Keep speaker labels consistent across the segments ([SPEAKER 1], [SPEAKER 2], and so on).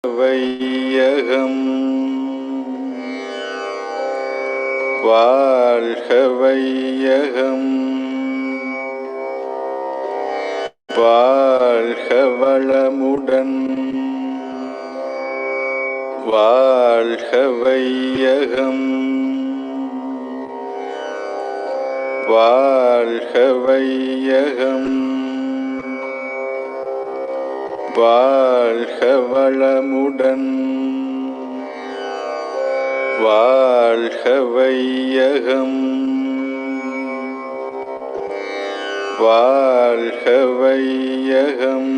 [SPEAKER 1] வையகம் வாழ்க வையகம் வாழ்க வளமுடன் வாழ்க வையகம் வாழ்க வையகம் வாழ்க வளமுடன் வாழ்க வையகம் வாழ்க வையகம்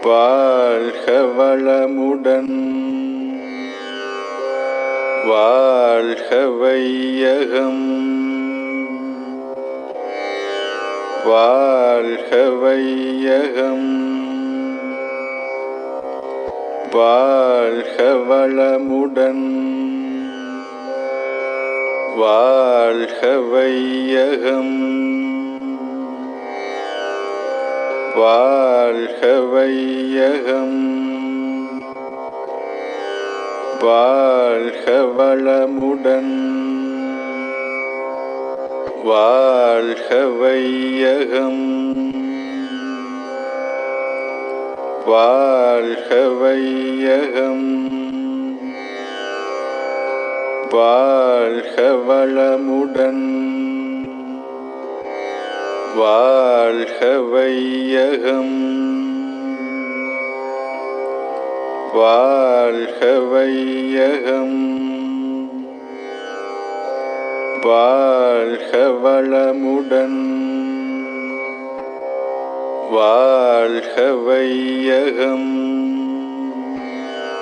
[SPEAKER 1] வாழ்க வளமுடன் வாழ்க வையகம் வாழ்க வையகம் வாழ்க வளமுடன் வாழ்க வையகம் வாழ்க வையகம் வாழ்க வளமுடன் வாழ்க வையகம் வாழ்க வையகம் வாழ்க வளமுடன் வாழ்க வையகம் வாழ்க வையகம் வாழ்க வளமுடன் வாழ்க வையகம் வாழ்க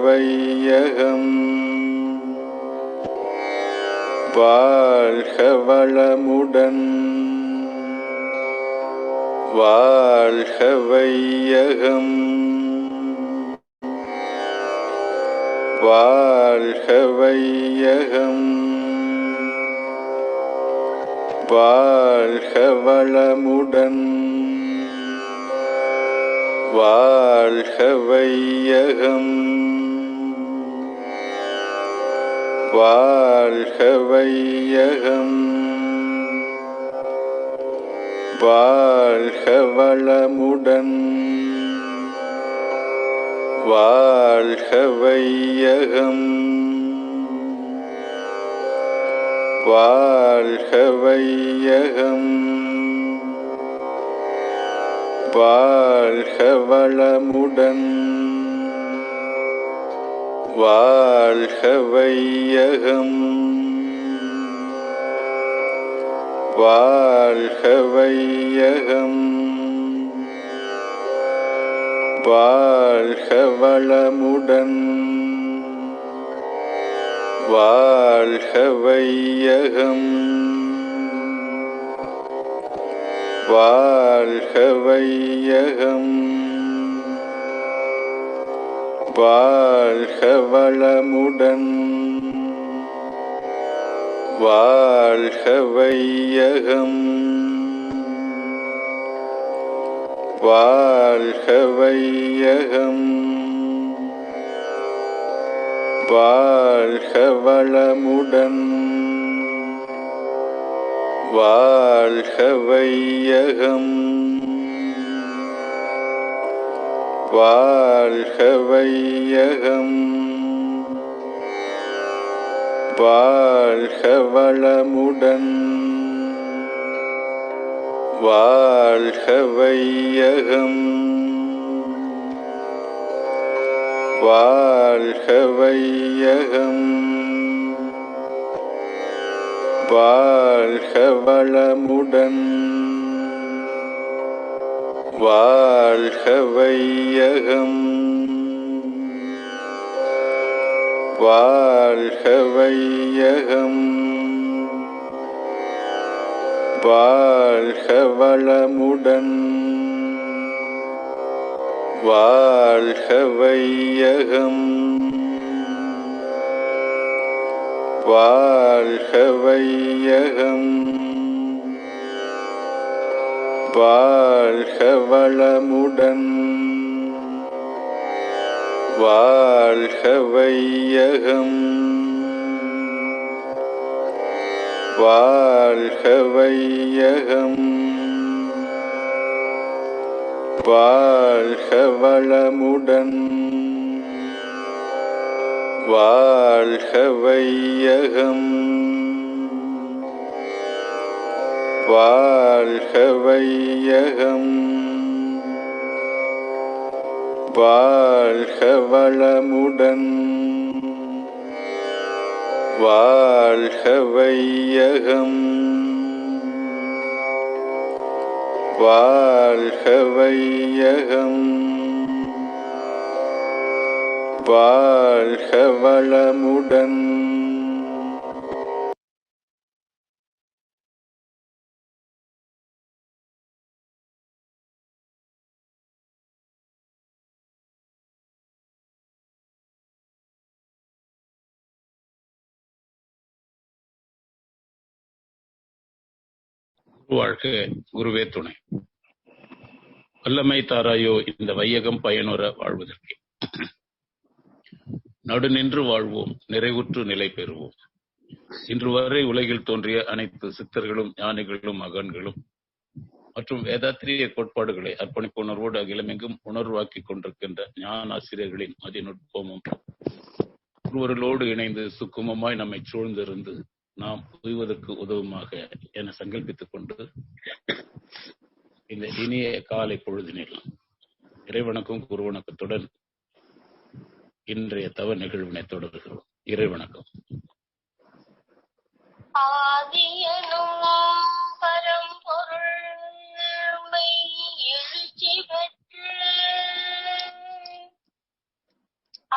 [SPEAKER 1] வையகம் வாழ்க வளமுடன் வாழ்க வையகம் வாழ்க வையகம் வாழ்க வளமுடன் வாழ்க வையகம் வாழ்க வையகம் வாழ்க வளமுடன் வாழ்க வையகம் வாழ்க வையகம் வாழ்க வளமுடன் வாழ்க வையகம் வாழ்க வையகம் வாழ்க வளமுடன் வாழ்க வையகம் வாழ்க வையகம் வாழ்க வளமுடன் வாழ்க வையகம் வாழ்க வையகம் வாழ்க வளமுடன் வாழ்க வையகம் வாழ்க வையகம் வாழ்க வளமுடன் வாழ்க வையகம் வாழ்க வையகம் வாழ்க வளமுடன் வாழ்க வையகம் வாழ்க வையகம் வாழ்க வளமுடன் வாழ்க வையகம் வாழ்க வையகம் வாழ்க வளமுடன் வாழ்க வையகம் வாழ்க வையகம் வாழ்க வளமுடன் வாழ்க வையகம் வாழ்க வையகம் வாழ்க வளமுடன் வாழ்க வையகம் வாழ்க வையகம் வாழ்க வளமுடன்
[SPEAKER 2] வாழ்க குருவே துணை. வல்லமை தாராயோ இந்த வையகம் பயனுற வாழ்வதற்கு. நடுநின்று வாழ்வோம், நிறைவுற்று நிலை பெறுவோம். இன்று வரை உலகில் தோன்றிய அனைத்து சித்தர்களும் ஞானிகளும் மகன்களும் மற்றும் வேதாத்திரிய கோட்பாடுகளை அர்ப்பணிப்பு உணர்வோடு அகிலமெங்கும் உணர்வாக்கிக் கொண்டிருக்கின்ற ஞான ஆசிரியர்களின் மதிநுட்பமும் ஒருவர்களோடு இணைந்து சுக்குமமாய் நம்மை சூழ்ந்திருந்து நாம் உய்வதற்கு உதவுமாக என சங்கல்பித்துக் கொண்டு இந்த இனிய காலை பொழுதினில் இறைவணக்கம் குருவணக்கத்துடன் இன்றைய தவ நிகழ்வினை தொடர்கிறோம். இறைவணக்கம்.
[SPEAKER 3] ஆதியனும் பரம்பொருள் எழுச்சி பெற்று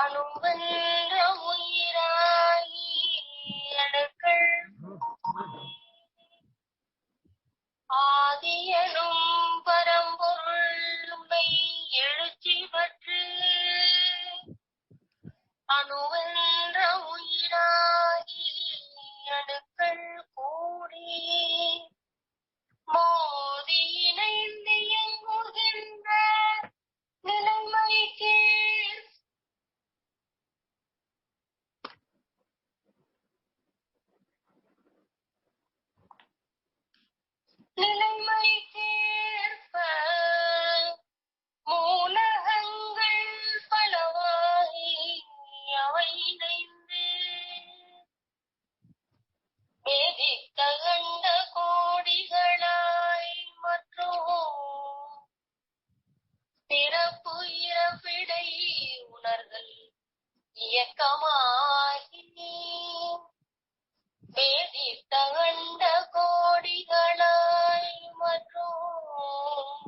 [SPEAKER 3] அணுவென்ற உயிராகி அணுக்கள் ஆதியனும் பரம்பொருள் எழுச்சி பெற்று அணுவென்ற உயிராகி அணுக்கள் கூடி மோதி இணைந்து இயங்குகின்ற நிலைமைக்கு நிலைமைக்கேற்ப மூலகங்கள் பலவாகி அவை இணைந்து வேதித்தகண்ட கோடிகளாய் மற்றும் பிறப்பு இறப்பிடை உணர்தல் இயக்கமாகி வேதித்தகண்ட கோடிகளாய் மற்றும்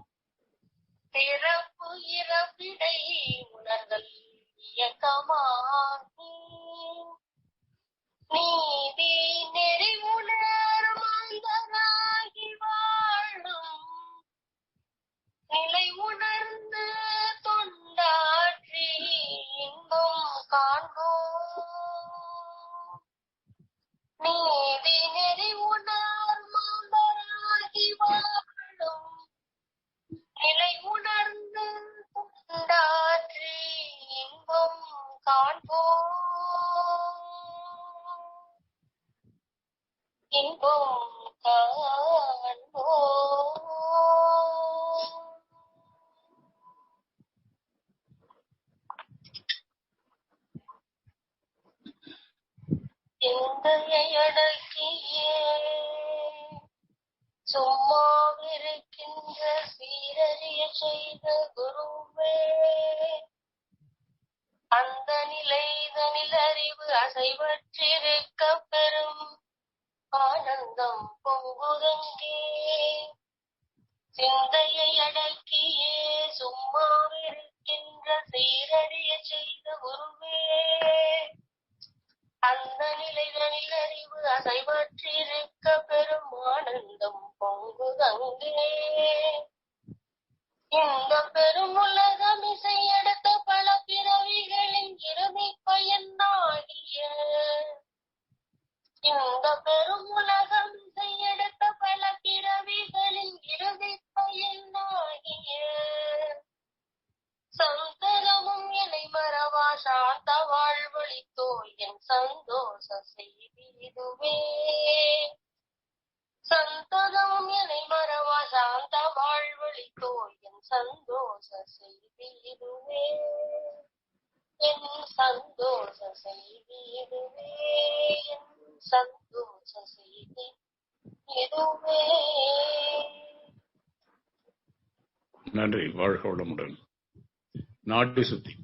[SPEAKER 3] பிறப்பு இறப்பிடை உணர்தல் இயக்கமாகி நீதி நெறி உணர் மாந்தராகி வாழும் நிலை உணர்ந்து தொண்டாற்றி இன்பம் காண்போம். நீதி நெறி உணர் மாந்தராகி வாழும் நிலை உணர்ந்து தொண்டாற்றி இன்பம் காண்போம். இன்பம் காண்போம். சிந்தையை அடக்கியே சும்மாவிருக்கின்ற சீரறிய செய்த குருவே அந்த நிலைதனில் அறிவு அசைவற்றிருக்க பெறும் ஆனந்தம் பொங்குதங்கே. சிந்தையை அடக்கியே சும்மாவிருக்கின்ற சீரறிய செய்த குருவே அந்த நிலைகளில் அறிவு அசைவற்றிருக்க பெரும் ஆனந்தம் பொங்குதங்கே. இந்த பெரும் உலகம் இசையெடுத்த பல பிறவிகளின் இறுதி பயனாகிய இந்த பெரும் உலகம் இசையெடுத்த பல பிறவிகளின் இறுதி பயனாகிய செய்திடுவே. சந்ததம் என்னை மறவா சாந்த வாழ்வழித்தோ என் சந்தோஷ செய்திடுவே. என் சந்தோஷ செய்திடுவே. என் சந்தோஷ செய்திடுவே.
[SPEAKER 2] நன்றி. வாழ்க வளமுடன். நாடி சுத்தி.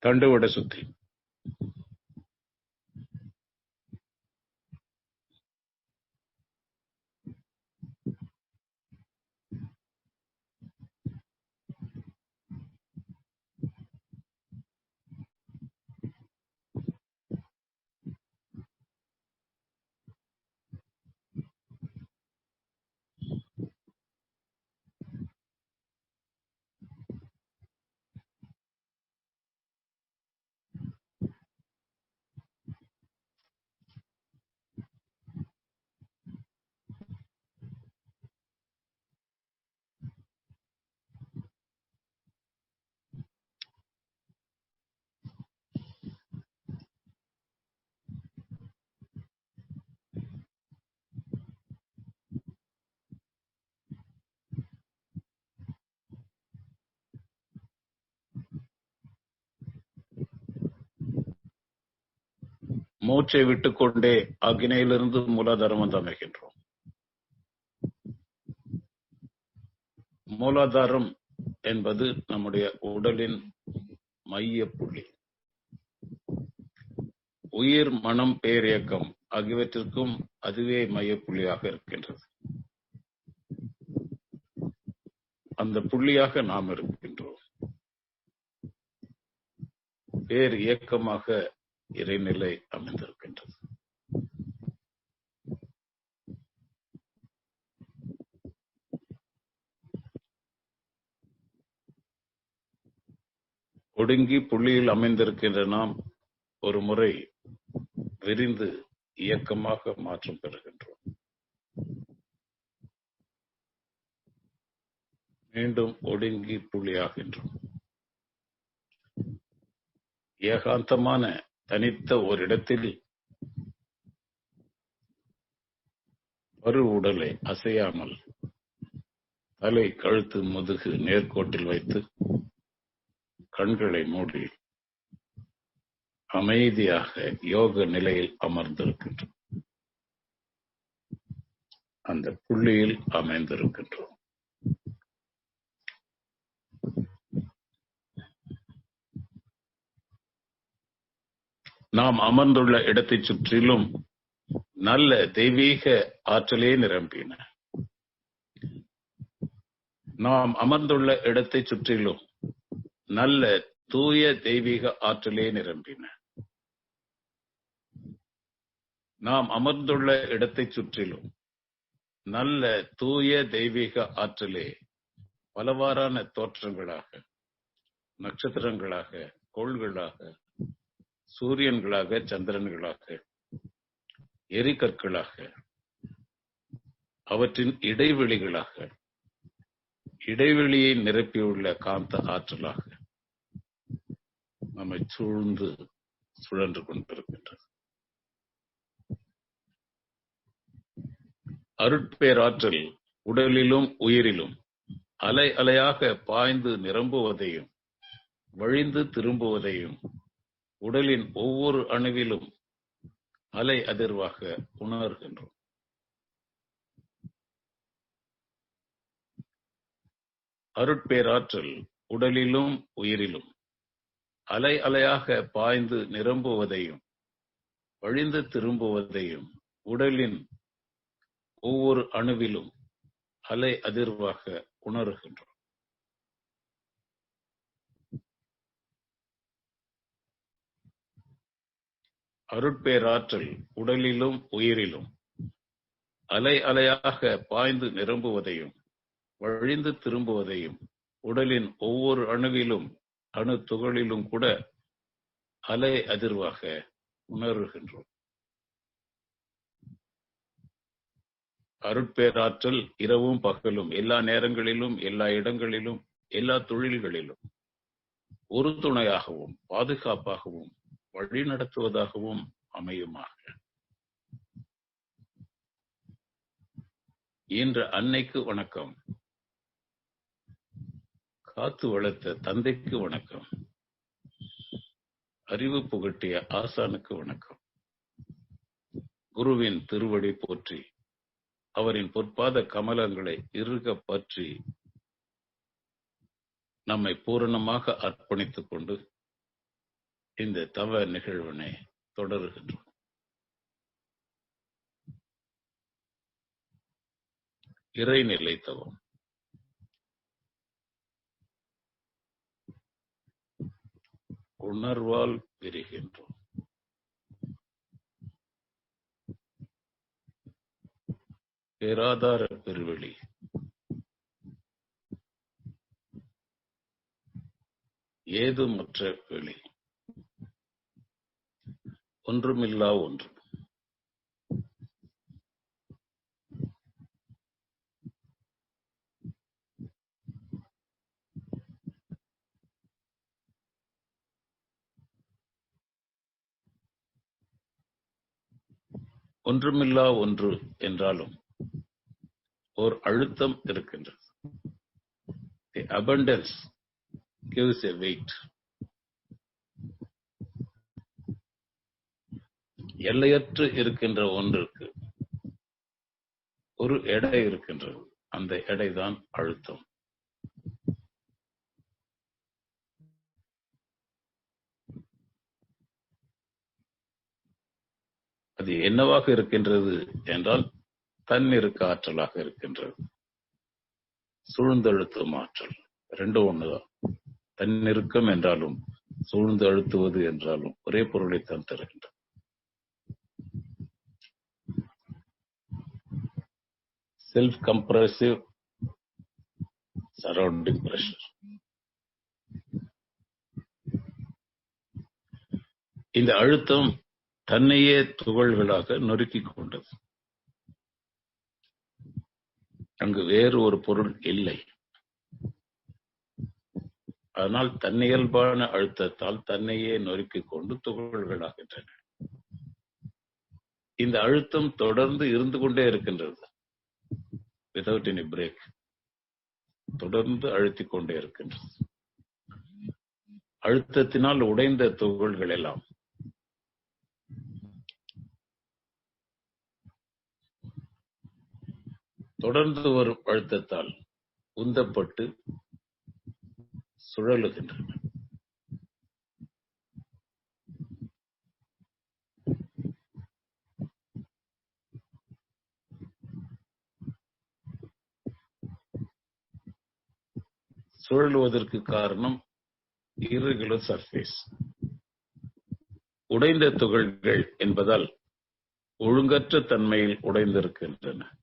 [SPEAKER 2] தண்டுவட சுத்தி. மூச்சை விட்டுக்கொண்டே அக்னியிலிருந்து மூலாதாரம் வந்து அமைகின்றோம். மூலாதாரம் என்பது நம்முடைய உடலின் மைய புள்ளி. உயிர், மனம், பேரியக்கம் ஆகியவற்றிற்கும் அதுவே மைய புள்ளியாக இருக்கின்றது. அந்த புள்ளியாக நாம் இருக்கின்றோம். பேர் இயக்கமாக இறைநிலை அமைந்திருக்கின்றது. ஒடுங்கி புள்ளியில் அமைந்திருக்கின்ற நாம் ஒரு முறை விரிந்து இயக்கமாக மாற்றம் பெறுகின்றோம். மீண்டும் ஒடுங்கி புள்ளியாகின்றோம். ஏகாந்தமான தனித்த ஒரு இடத்தில் பரு உடலை அசையாமல் தலை, கழுத்து, முதுகு நேர்கோட்டில் வைத்து கண்களை மூடி அமைதியாக யோக நிலையில் அமர்ந்திருக்கின்றோம். அந்த புள்ளியில் அமைந்திருக்கின்றோம். நாம் அமர்ந்துள்ள இடத்தை சுற்றிலும் நல்ல தெய்வீக ஆற்றலே நிரம்பின. நாம் அமர்ந்துள்ள இடத்தை சுற்றிலும் நல்ல தூய தெய்வீக ஆற்றலே நிரம்பின. நாம் அமர்ந்துள்ள இடத்தை சுற்றிலும் நல்ல தூய தெய்வீக ஆற்றலே பலவாறான தோற்றங்களாக, நட்சத்திரங்களாக, கோள்களாக, சூரியன்களாக, சந்திரன்களாக, எரிகற்களாக, அவற்றின் இடைவெளிகளாக, இடைவெளியை நிரப்பியுள்ள காந்த ஆற்றலாக நம்மை சூழ்ந்து சுழன்று கொண்டிருக்கின்றது. அருட்பேராற்றல் உடலிலும் உயிரிலும் அலை அலையாக பாய்ந்து நிரம்புவதையும் வழிந்து திரும்புவதையும் உடலின் ஒவ்வொரு அணுவிலும் அலை அதிர்வாக உணர்கின்றோம். அருட்பேராற்றல் உடலிலும் உயிரிலும் அலை அலையாக பாய்ந்து நிரம்புவதையும் வழிந்து திரும்புவதையும் உடலின் ஒவ்வொரு அணுவிலும் அலை அதிர்வாக உணர்கின்றோம். அருட்பேராற்றல் உடலிலும் உயிரிலும் அலை அலையாக பாய்ந்து நிரம்புவதையும் வழிந்து திரும்புவதையும் உடலின் ஒவ்வொரு அணுவிலும் அணு துகளிலும் கூட அலை அதிர்வாக உணர்கின்றோம். அருட்பேராற்றல் இரவும் பகலும் எல்லா நேரங்களிலும் எல்லா இடங்களிலும் எல்லா தொழில்களிலும் ஒரு துணையாகவும் பாதுகாப்பாகவும் வழிநடத்துவதாகவும் அமையுமாக. இன்று அன்னைக்கு வணக்கம். காத்து வளர்த்த தந்தைக்கு வணக்கம். அறிவு புகட்டிய ஆசானுக்கு வணக்கம். குருவின் திருவடி போற்றி, அவரின் பொற்பாத கமலங்களை இறுக பற்றி நம்மை பூரணமாக அர்ப்பணித்துக் கொண்டு இந்த தவ நிகழ்வினை தொடருகின்றோம். இறைநிலை தவம். உணர்வால் விரிகின்றோம். பேராதார பெருவெளி, ஏதுமற்ற வெளி, ஒன்றுமில்லா ஒன்று. ஒன்றுமில்லா ஒன்று என்றாலும் ஓர் அழுத்தம் இருக்கின்றது. The abundance gives a weight. எல்லையற்று இருக்கின்ற ஒன்றுக்கு ஒரு எடை இருக்கின்றது. அந்த எடைதான் அழுத்தம். அது என்னவாக இருக்கின்றது என்றால் தன்னிருக்க ஆற்றலாக இருக்கின்றது. சூழ்ந்தழுத்தும் ஆற்றல் ரெண்டும் ஒண்ணுதான். தன்னிருக்கம் என்றாலும் சூழ்ந்து அழுத்துவது என்றாலும் ஒரே பொருளைத்தான் தருகின்றது. Self compressive surrounding pressure. இந்த அழுத்தம் தன்னையே துகள்களாக நொறுக்கிக் கொண்டது. அங்கு வேறு ஒரு பொருள் இல்லை. அதனால் தன்னியல்பான அழுத்தத்தால் தன்னையே நொறுக்கிக் கொண்டு துகள்களாகின்றன. இந்த அழுத்தம் தொடர்ந்து இருந்து கொண்டே இருக்கின்றது. Without any break. தொடர்ந்து அழுத்திக் கொண்டே இருக்கின்றது. அழுத்தத்தினால் உடைந்த துகள்கள் எல்லாம் தொடர்ந்து வரும் அழுத்தத்தால் உந்தப்பட்டு சுழலுகின்றன. சுழலுவதற்கு காரணம் irregular surface. உடைந்த துகள்கள் என்பதால் ஒழுங்கற்ற தன்மையில் உடைந்திருக்கின்றன.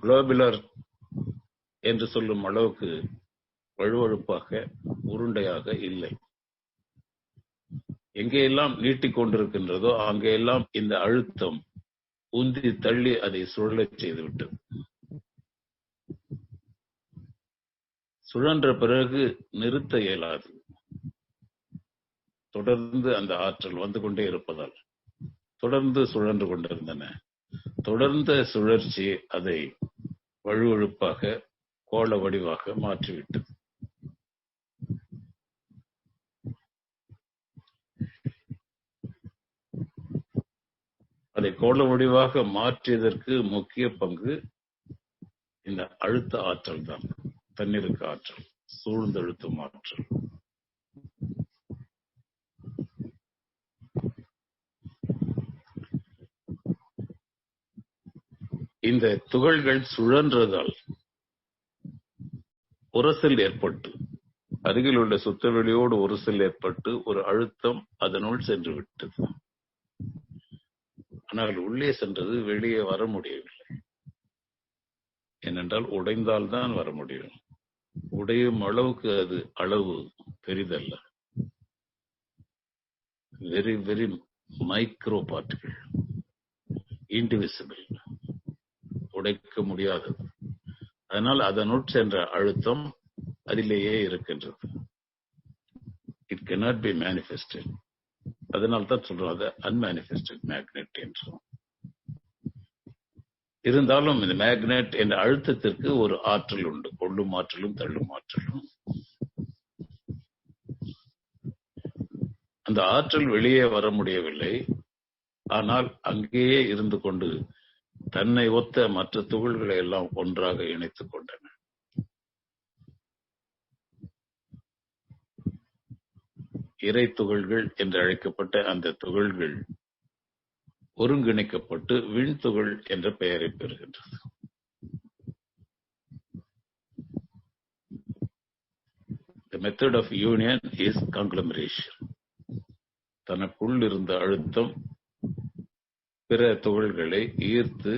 [SPEAKER 2] குளோபுலர் என்று சொல்லும் அளவுக்கு வழுவழுப்பாக உருண்டையாக இல்லை. எங்கெல்லாம் நீட்டிக்கொண்டிருக்கின்றதோ அங்கெல்லாம் இந்த அழுத்தம் உந்தி தள்ளி அதை சுழலச் செய்துவிட்டது. சுழன்ற பிறகு நிறுத்த இயலாது. தொடர்ந்து அந்த ஆற்றல் வந்து கொண்டே இருப்பதால் தொடர்ந்து சுழன்று கொண்டிருந்தன. தொடர்ந்த சுழற்சி அதை வழுவழுப்பாக கோள வடிவாக மாற்றிவிட்டது. அதை கோள வடிவாக மாற்றியதற்கு முக்கிய பங்கு இந்த அழுத்த ஆற்றல் தான். தன்னிருக்க ஆற்றல், சூழ்ந்தழுத்தும் ஆற்றல். இந்த துகள்கள் சுழன்றதால் உரசல் ஏற்பட்டு, அருகில் உள்ள சுத்தவெளியோடு உரசல் ஏற்பட்டு ஒரு அழுத்தம் அதனுள் சென்று விட்டது. ஆனால் உள்ளே சென்றது, வெளியே வர முடியவில்லை. ஏனென்றால் உடைந்தால்தான் வர முடியும். உடையும் அளவுக்கு அது அளவு பெரிதல்ல. வெரி வெரி மைக்ரோ பார்ட்டிகள், இன்டிவிசிபிள், உடைக்க முடியாதது. அதனால் அதனுள் சென்ற அழுத்தம் அதிலேயே இருக்கின்றது. It cannot be manifested. அதனால் தான் சொல்றோம் அதை அன்மேனிஃபெஸ்டட் மேக்னெட் என்றும். இருந்தாலும் இந்த மேக்னெட் என்ற அழுத்தத்திற்கு ஒரு ஆற்றல் உண்டு, கொள்ளும் ஆற்றலும் தள்ளும் ஆற்றலும். அந்த ஆற்றல் வெளியே வர முடியவில்லை. ஆனால் அங்கேயே இருந்து கொண்டு தன்னை ஒத்த மற்ற துகள்களை எல்லாம் ஒன்றாக இணைத்துக் கொண்டன. இறை துகள்கள் என்று அழைக்கப்பட்ட அந்த துகள்கள் ஒருங்கிணைக்கப்பட்டு விண்துகள் என்ற பெயரை பெறுகின்றது. The method of union is conglomeration. தனக்குள் இருந்த அழுத்தம் பிற துகள்களை ஈர்த்து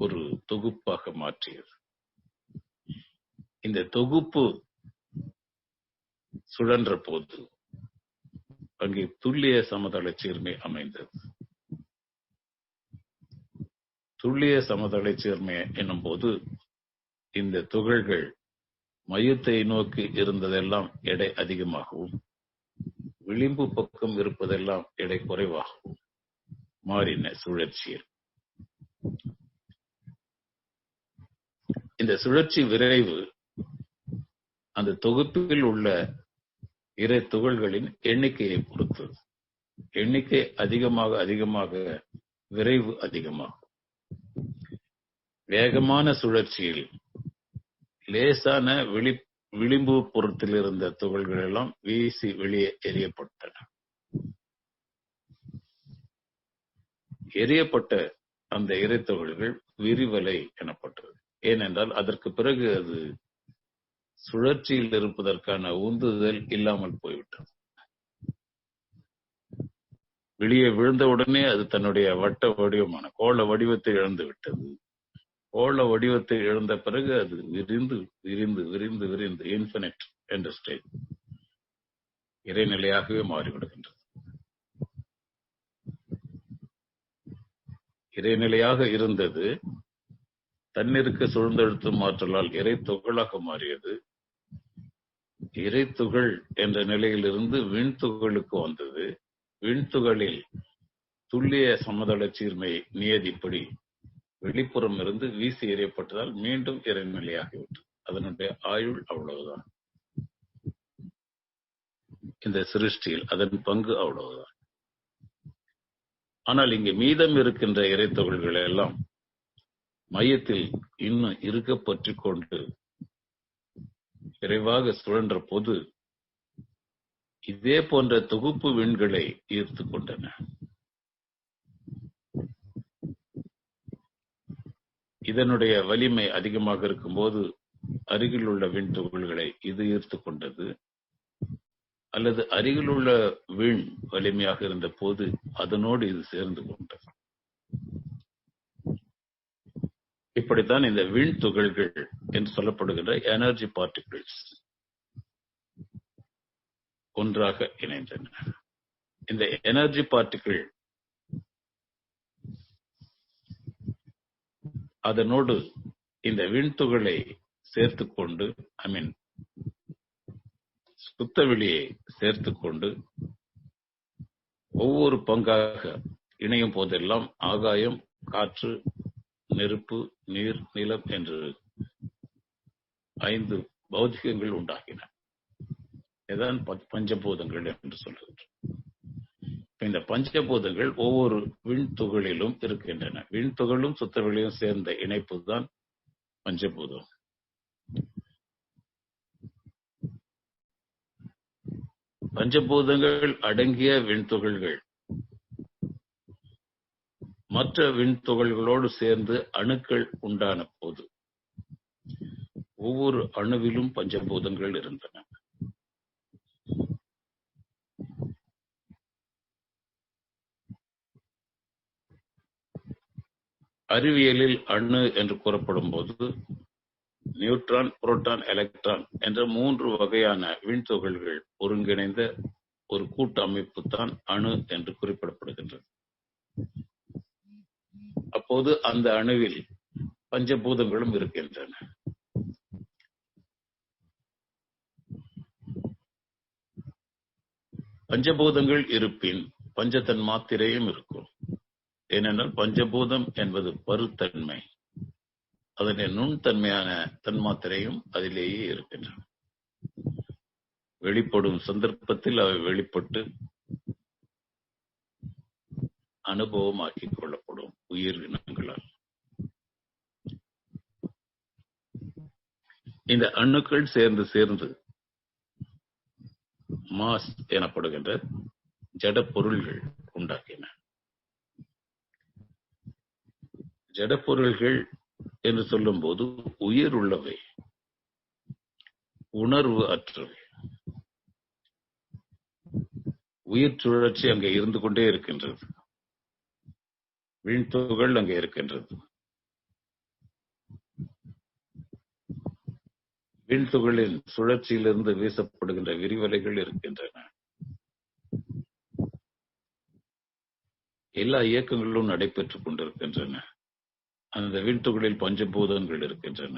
[SPEAKER 2] ஒரு தொகுப்பாக மாற்றியது. இந்த தொகுப்பு சுழன்ற போது அங்கே துல்லிய சமதள சீர்மை அமைந்தது. துல்லிய சமதள சீர்மை என்னும் போது இந்த துகள்கள் மையத்தை நோக்கி இருந்ததெல்லாம் எடை அதிகமாகவும், விளிம்பு பக்கம் இருப்பதெல்லாம் எடை குறைவாகவும் மாறின சுழற்சியில். இந்த சுழற்சி விரைவு அந்த தொகுப்பில் உள்ள இறை துகள்களின் எண்ணிக்கையை பொறுத்தது. எண்ணிக்கை அதிகமாக அதிகமாக விரைவு அதிகமாகும். வேகமான சுழற்சியில் லேசான விளிம்பு புறத்தில் இருந்த துகள்கள் எல்லாம் வீசி வெளியே எரியப்பட்டன. எரியப்பட்ட அந்த இறை துகள்கள் விரிவலை எனப்பட்டது. ஏனென்றால் அதற்கு பிறகு அது சுழற்சியில் இருப்பதற்கான உந்துதல் இல்லாமல் போய்விட்டது. வெளியே விழுந்தவுடனே அது தன்னுடைய வட்ட வடிவமான கோள வடிவத்தை இழந்து விட்டது. கோள வடிவத்தை இழந்த பிறகு அது விரிந்து விரிந்து விரிந்து விரிந்து இன்ஃபினிட் என்ற ஸ்டேட் இறைநிலையாகவே மாறிவிடுகின்றது. இறைநிலையாக இருந்தது தன்னிருக்க சுழந்தழுத்தும் ஆற்றலால் இறை துகளாக மாறியது. இறை துகள் என்ற நிலையிலிருந்து விண்துகளுக்கு வந்தது. விண்துகளில் துல்லிய சமதள சீர்மை நியதிப்படி வெளிப்புறம் இருந்து வீசி எறியப்பட்டதால் மீண்டும் இறைநிலையாகிவிட்டது. அதனுடைய ஆயுள் அவ்வளவுதான். இந்த சிருஷ்டியில் அதன் பங்கு அவ்வளவுதான். ஆனால் இங்கே மீதம் இருக்கின்ற இறை துகள்கள் எல்லாம் மையத்தில் இன்னும் இருக்க பற்றி கொண்டு விரைவாக சுழன்ற போது இதே போன்ற தொகுப்பு விண்களை ஈர்த்து கொண்டன. இதனுடைய வலிமை அதிகமாக இருக்கும்போது அருகில் உள்ள விண் துகள்களை இது ஈர்த்து கொண்டது. அல்லது அருகில் உள்ள விண் வலிமையாக இருந்த போது அதனோடு இது சேர்ந்து கொண்டது. இப்படித்தான் இந்த விண் துகள்கள் என்று சொல்லப்படுகின்ற எனர்ஜி பார்ட்டிகிள்ஸ் ஒன்றாக இணைந்தன. இந்த எனர்ஜி பார்ட்டிகிள் அதனோடு இந்த விண்துகளை சேர்த்துக்கொண்டு சுத்தவெளியை சேர்த்துக்கொண்டு ஒவ்வொரு பங்காக இணையும் போதெல்லாம் ஆகாயம், காற்று, நெருப்பு, நீர், நிலம் என்று 5 பௌதிகங்கள் உண்டாகின. இதான் பஞ்சபூதங்கள் என்று சொல்லுகின்றோம். இந்த பஞ்சபூதங்கள் ஒவ்வொரு விண்துகளிலும் இருக்கின்றன. விண்துகளும் சுத்தவெளியும் சேர்ந்த இணைப்பு தான் பஞ்சபூதம். பஞ்சபூதங்கள் அடங்கிய விண்துகள்கள் மற்ற விண்துகள்களோடு சேர்ந்து அணுக்கள் உண்டான போது ஒவ்வொரு அணுவிலும் பஞ்சபூதங்கள் இருந்தன. அறிவியலில் அணு என்று கூறப்படும் போது நியூட்ரான், புரோட்டான், எலக்ட்ரான் என்ற 3 வகையான விண்துகள்கள் ஒருங்கிணைந்த ஒரு கூட்டு அமைப்பு தான் அணு என்று குறிப்பிடப்படுகின்றது. அப்போது அந்த அணுவில் பஞ்சபூதங்களும் இருக்கின்றன. பஞ்சபூதங்கள் இருப்பின் பஞ்சதன் மாத்திரையும் இருக்கும். ஏனென்றால் பஞ்சபூதம் என்பது பருத்தன்மை, அதனுடைய நுண்தன்மையான தன்மாத்திரையும் அதிலேயே இருக்கின்றன. வெளிப்படும் சந்தர்ப்பத்தில் அவை வெளிப்பட்டு அனுபவமாக்கிக் கொள்ளப்படும் உயிரினங்களால். இந்த அணுக்கள் சேர்ந்து மாஸ் எனப்படுகின்ற ஜட பொருள்கள் உண்டாக்கின. ஜடப்பொருள்கள் என்று சொல்லும் போது உயிர் உள்ளவை, உணர்வு அற்றவை. உயிர் சுழற்சி அங்கே இருந்து கொண்டே இருக்கின்றது. விண்துகள் அங்கே இருக்கின்றது. விண்துகளின் சுழற்சியிலிருந்து வீசப்படுகின்ற விரிவலைகள் இருக்கின்றன. எல்லா இயக்கங்களும் நடைபெற்றுக் கொண்டிருக்கின்றன. அந்த விண்துகளில் பஞ்சபூதங்கள் இருக்கின்றன.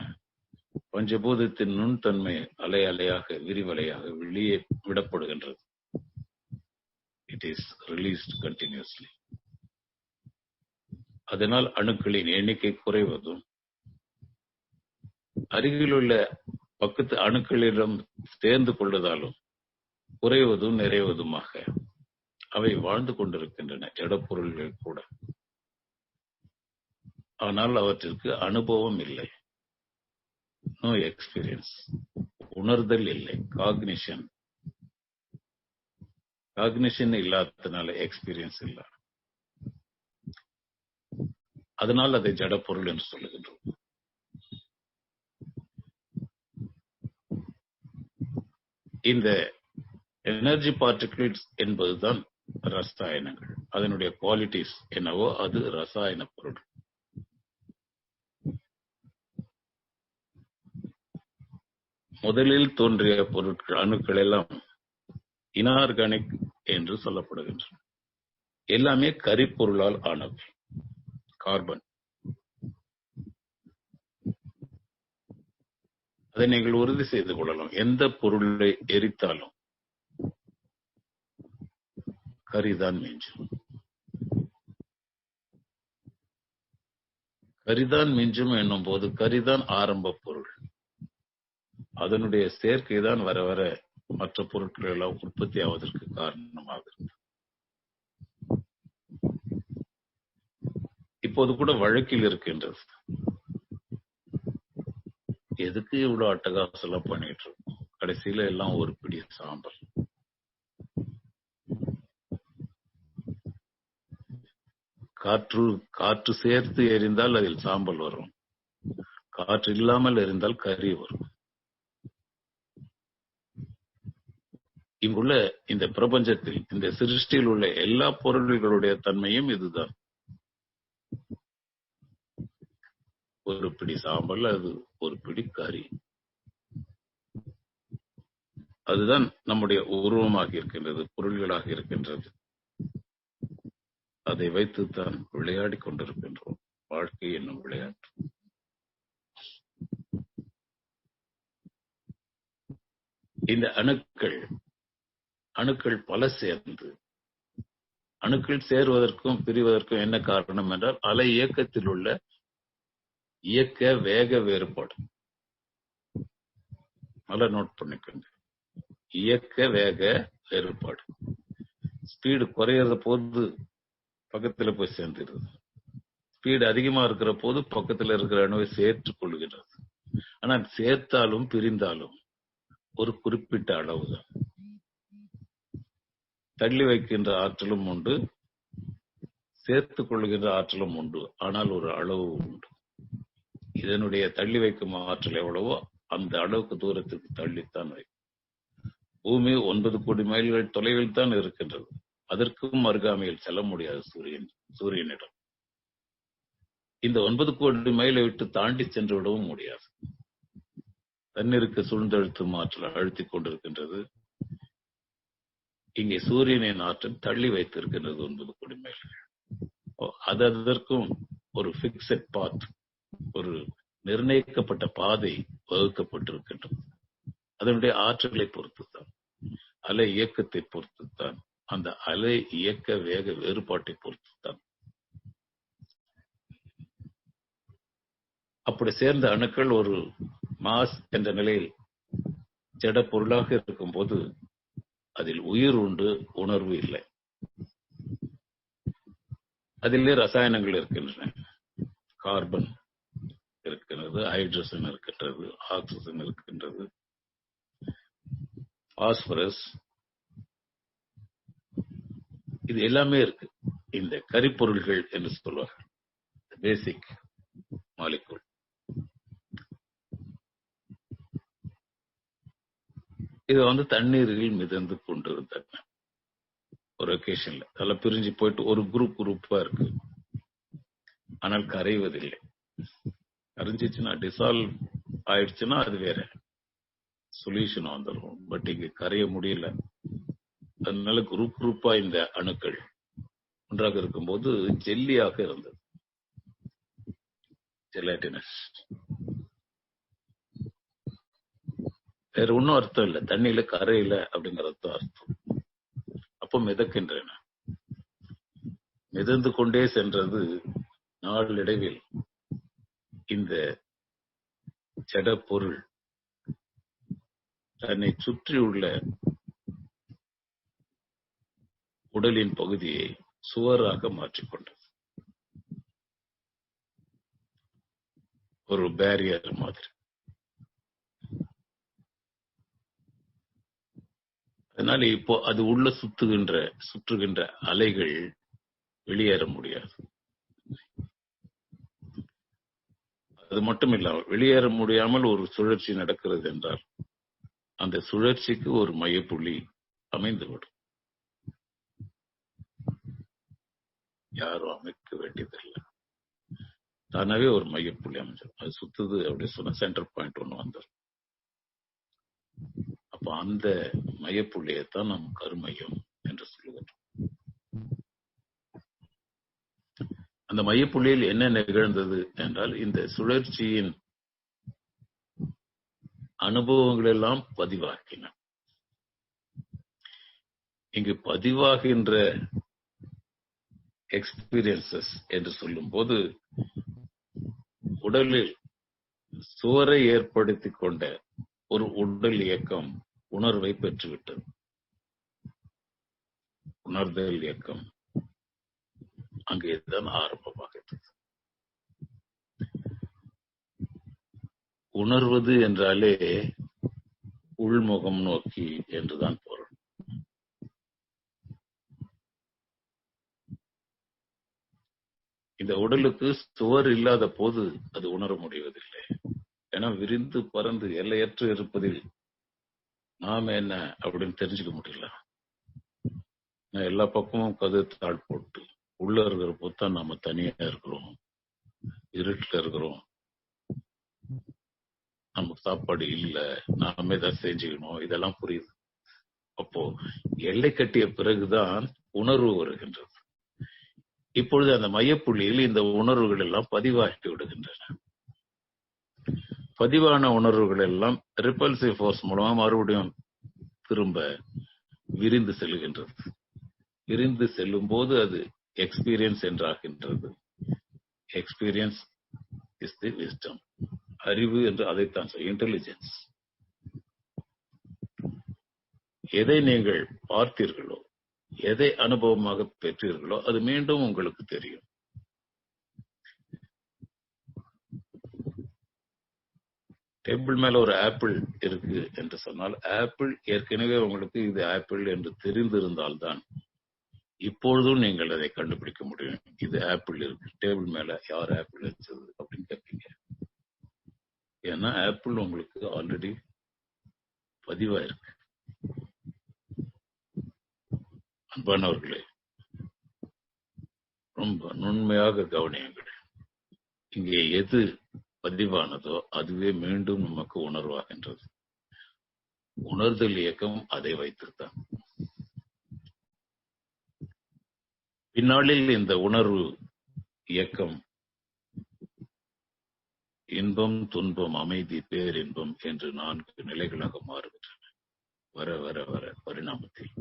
[SPEAKER 2] பஞ்சபூதத்தின் நுண்தன்மை அலை அலையாக, விரிவலையாக வெளியே விடப்படுகின்றது. It is released continuously. அதனால் அணுக்களின் எண்ணிக்கை குறைவதும், அருகிலுள்ள பக்கத்து அணுக்களிடம் சேர்ந்து கொள்வதாலும் குறைவதும் நிறைவதுமாக அவை வாழ்ந்து கொண்டிருக்கின்றன, ஜடப்பொருள்கள் கூட. ஆனால் அவற்றிற்கு அனுபவம் இல்லை, நோ எக்ஸ்பீரியன்ஸ், உணர்தல் இல்லை, காக்னிஷன் இல்லாததுனால எக்ஸ்பீரியன்ஸ் இல்லை. அதனால் அதை ஜடப்பொருள் என்று சொல்லுகின்றோம். இந்த எனர்ஜி பார்ட்டிகிள்ஸ் என்பதுதான் ரசாயனங்கள். அதனுடைய குவாலிட்டிஸ் என்னவோ அது ரசாயன பொருள். முதலில் தோன்றிய பொருட்கள், அணுக்கள் எல்லாம் இன்ஆர்கானிக் என்று சொல்லப்படுகின்றன. எல்லாமே கரிப்பொருளால் ஆனவை, கார்பன். அதை நீங்கள் உறுதி செய்து கொள்ளலாம். எந்த பொருளை எரித்தாலும் கரிதான் மிஞ்சும். கரிதான் மிஞ்சும் என்னும் போது கரிதான் ஆரம்ப பொருள். அதனுடைய சேர்க்கைதான் வர வர மற்ற பொருட்கள் எல்லாம் உற்பத்தி ஆவதற்கு காரணமாகிறது. இப்போது கூட வழக்கில் இருக்கின்றது. எதுக்கு இவ்வளவு அட்டகாசம் பண்ணிட்டு இருக்கோம்? கடைசியில எல்லாம் ஒரு பிடி சாம்பல். காற்று சேர்த்து எரிந்தால் அதில் சாம்பல் வரும், காற்று இல்லாமல் எரிந்தால் கரி வரும். இங்குள்ள இந்த பிரபஞ்சத்தில், இந்த சிருஷ்டியில் உள்ள எல்லா பொருள்களுடைய தன்மையும் இதுதான். ஒரு பிடி சாம்பல், அது ஒரு பிடி கறி. அதுதான் நம்முடைய உருவமாக இருக்கின்றது, பொருள்களாக இருக்கின்றது. அதை வைத்துத்தான் விளையாடி கொண்டிருக்கின்றோம். வாழ்க்கை என்னும் விளையாட்டு. இந்த அணுக்கள் பல சேர்ந்து, அணுக்கள் சேருவதற்கும் பிரிவதற்கும் என்ன காரணம் என்றால் அலை இயக்கத்தில் உள்ள இயக்க வேக வேறுபாடு. நல்லா நோட் பண்ணிக்கோங்க. இயக்க வேக வேறுபாடு. ஸ்பீடு குறையிற போது பக்கத்துல போய் சேர்ந்துடுது. ஸ்பீடு அதிகமா இருக்கிற போது பக்கத்துல இருக்கிற அணுவை சேர்த்துக் கொள்கிறது. ஆனால் சேர்த்தாலும் பிரிந்தாலும் ஒரு குறிப்பிட்ட அளவுதான். தள்ளி வைக்கின்ற ஆற்றலும் உண்டு, சேர்த்துக் கொள்கின்ற ஆற்றலும் உண்டு. ஆனால் ஒரு அளவு உண்டு. இதனுடைய தள்ளி வைக்கும் ஆற்றல் எவ்வளவோ அந்த அளவுக்கு தூரத்துக்கு தள்ளித்தான் வைக்கும். பூமி 9 கோடி மைல்கள் தொலைவில் தான் இருக்கின்றது. அதற்கும் அருகாமையில் செல்ல முடியாது சூரியனிடம். இந்த 9 கோடி மைலை விட்டு தாண்டி சென்று விடவும் முடியாது. தண்ணீருக்கு சூழ்ந்தழுத்தும் ஆற்றல் அழுத்திக் கொண்டிருக்கின்றது. இங்கே சூரியனின் ஆற்றல் தள்ளி வைத்திருக்கின்றது 9 கோடி மைல்கள். அதற்கும் ஒரு பிக்சட் பாத், ஒரு நிர்ணயிக்கப்பட்ட பாதை வகுக்கப்பட்டிருக்கின்றது. அதனுடைய ஆற்றலை பொறுத்துத்தான், அலை இயக்கத்தை பொறுத்துத்தான், அந்த அலை இயக்க வேக வேறுபாட்டை பொறுத்துத்தான். அப்படி சேர்ந்த அணுக்கள் ஒரு மாஸ் என்ற நிலையில் ஜட பொருளாக இருக்கும் போது அதில் உயிர் உண்டு, உணர்வு இல்லை. அதிலே ரசாயனங்கள் இருக்கின்றன. கார்பன் இருக்கின்றது, ஹைட்ரஜன் இருக்கின்றது, ஆக்சிஜன் இருக்கின்றது, பாஸ்பரஸ், இது எல்லாமே இருக்கு. இந்த கரிப்பொருள்கள் என்று சொல்வார்கள், பேசிக் மாலிகூல். இது தண்ணீரில் மிதந்து கொண்டிருந்தன. ஒரு ஒகேஷன்ல அதெல்லாம் பிரிஞ்சு போயிட்டு ஒரு குரூப்பா இருக்கு. ஆனால் கரைவதில்லை. கரைஞ்சிச்சுன்னா, டிசால்வ் ஆயிடுச்சுன்னா அது வேற சொல்யூஷன் வந்துடும். பட் இங்க கரைய முடியல. அதனால குரூப்பா இந்த அணுக்கள் ஒன்றாக இருக்கும்போது ஜெல்லியாக இருந்தது, ஜெலாட்டினஸ். வேற ஒன்னும் அர்த்தம் இல்லை, தண்ணியில கரையில அப்படிங்கறது அர்த்தம். அப்போ மிதக்கின்றன. மிதந்து கொண்டே சென்றது. நாளடைவில் இந்த ஜட பொருள் தன்னை சுற்றியுள்ள உடலின் பகுதியை சுவராக மாற்றிக்கொண்டது. ஒரு பேரியர் மாதிரி. அதனால இப்போ அது உள்ள சுற்றுகின்ற அலைகள் வெளியேற முடியாது. அது மட்டும் இல்லாமல் வெளியேற முடியாமல் ஒரு சுழற்சி நடக்கிறது என்றால் அந்த சுழற்சிக்கு ஒரு மையப்புள்ளி அமைந்துவிடும். யாரும் அமைக்க வேண்டியதில்லை, தானாவே ஒரு மையப்புள்ளி அமைஞ்சிடும். அது சுத்துது அப்படி சொன்ன சென்டர் பாயிண்ட் ஒண்ணு வந்துடும். அப்ப அந்த மையப்புள்ளியைத்தான் நாம் கருமையம் என்று சொல்லுகிறோம். அந்த மையப்புள்ளியில் என்ன நிகழ்ந்தது என்றால் இந்த சுழற்சியின் அனுபவங்கள் எல்லாம் பதிவாக்கின. இங்கு பதிவாகின்ற எக்ஸ்பீரியன்சஸ் என்று சொல்லும் போது உடலில் சுவரை ஏற்படுத்திக் கொண்ட ஒரு உடல் இயக்கம் உணர்வை பெற்றுவிட்டது. உணர்தல் இயக்கம் அங்கேதான் ஆரம்பமாகிறது. உணர்வது என்றாலே உள்முகம் நோக்கி என்றுதான் பொருள். இந்த உடலுக்கு சுவர் இல்லாத போது அது உணர முடிவதில்லை. ஏன்னா விரிந்து பறந்து எல்லையற்று இருப்பதில் நாம என்ன அப்படின்னு தெரிஞ்சுக்க முடியல. எல்லா பக்கமும் கதிர்த்தாள் போட்டு உள்ள இருக்கிற போதுதான் நாம தனியா இருக்கிறோம், இருட்டுல இருக்கிறோம், நமக்கு சாப்பாடு இல்லை, நாம ஏதாவது செஞ்சுக்கணும், இதெல்லாம் புரியுது. அப்போ எல்லை கட்டிய பிறகுதான் உணர்வு வருகின்றது. இப்பொழுது அந்த மையப்புள்ளியில் இந்த உணர்வுகள் எல்லாம் பதிவாகி விடுகின்றன. பதிவான உணர்வுகள் எல்லாம் ரிப்பல்சிவ் ஃபோர்ஸ் மூலமா மறுபடியும் திரும்ப விரிந்து செல்கின்றது. விரிந்து செல்லும் போது அது எக்ஸ்பீரியன்ஸ் என்றாகின்றது. Experience is the wisdom. அறிவு என்று அதைத்தான் இன்டெலிஜென்ஸ். எதை நீங்கள் பார்த்தீர்களோ, எதை அனுபவமாக பெற்றீர்களோ அது மீண்டும் உங்களுக்கு தெரியும். டேபிள் மேல ஒரு ஆப்பிள் இருக்கு என்று சொன்னால், ஆப்பிள் ஏற்கனவே உங்களுக்கு இது ஆப்பிள் என்று தெரிந்திருந்தால்தான் இப்பொழுதும் நீங்கள் அதை கண்டுபிடிக்க முடியும். இது ஆப்பிள் இருக்கு, டேபிள் மேல யார் ஆப்பிள் வச்சது அப்படின்னு கேட்பீங்க. ஏன்னா ஆப்பிள் உங்களுக்கு ஆல்ரெடி பதிவாயிருக்கு. அன்பானவர்களே, ரொம்ப நுண்மையாக கவனியுங்கள். இங்கே எது பதிவானதோ அதுவே மீண்டும் நமக்கு உணர்வாகின்றது. உணர்தல் இயக்கம் அதை வைத்துத்தான். பின்னாளில் இந்த உணர்வு இயக்கம் இன்பம், துன்பம், அமைதி, பேரின்பம் என்று 4 நிலைகளாக மாறுகின்றன. வர வர வர பரிணாமத்தில்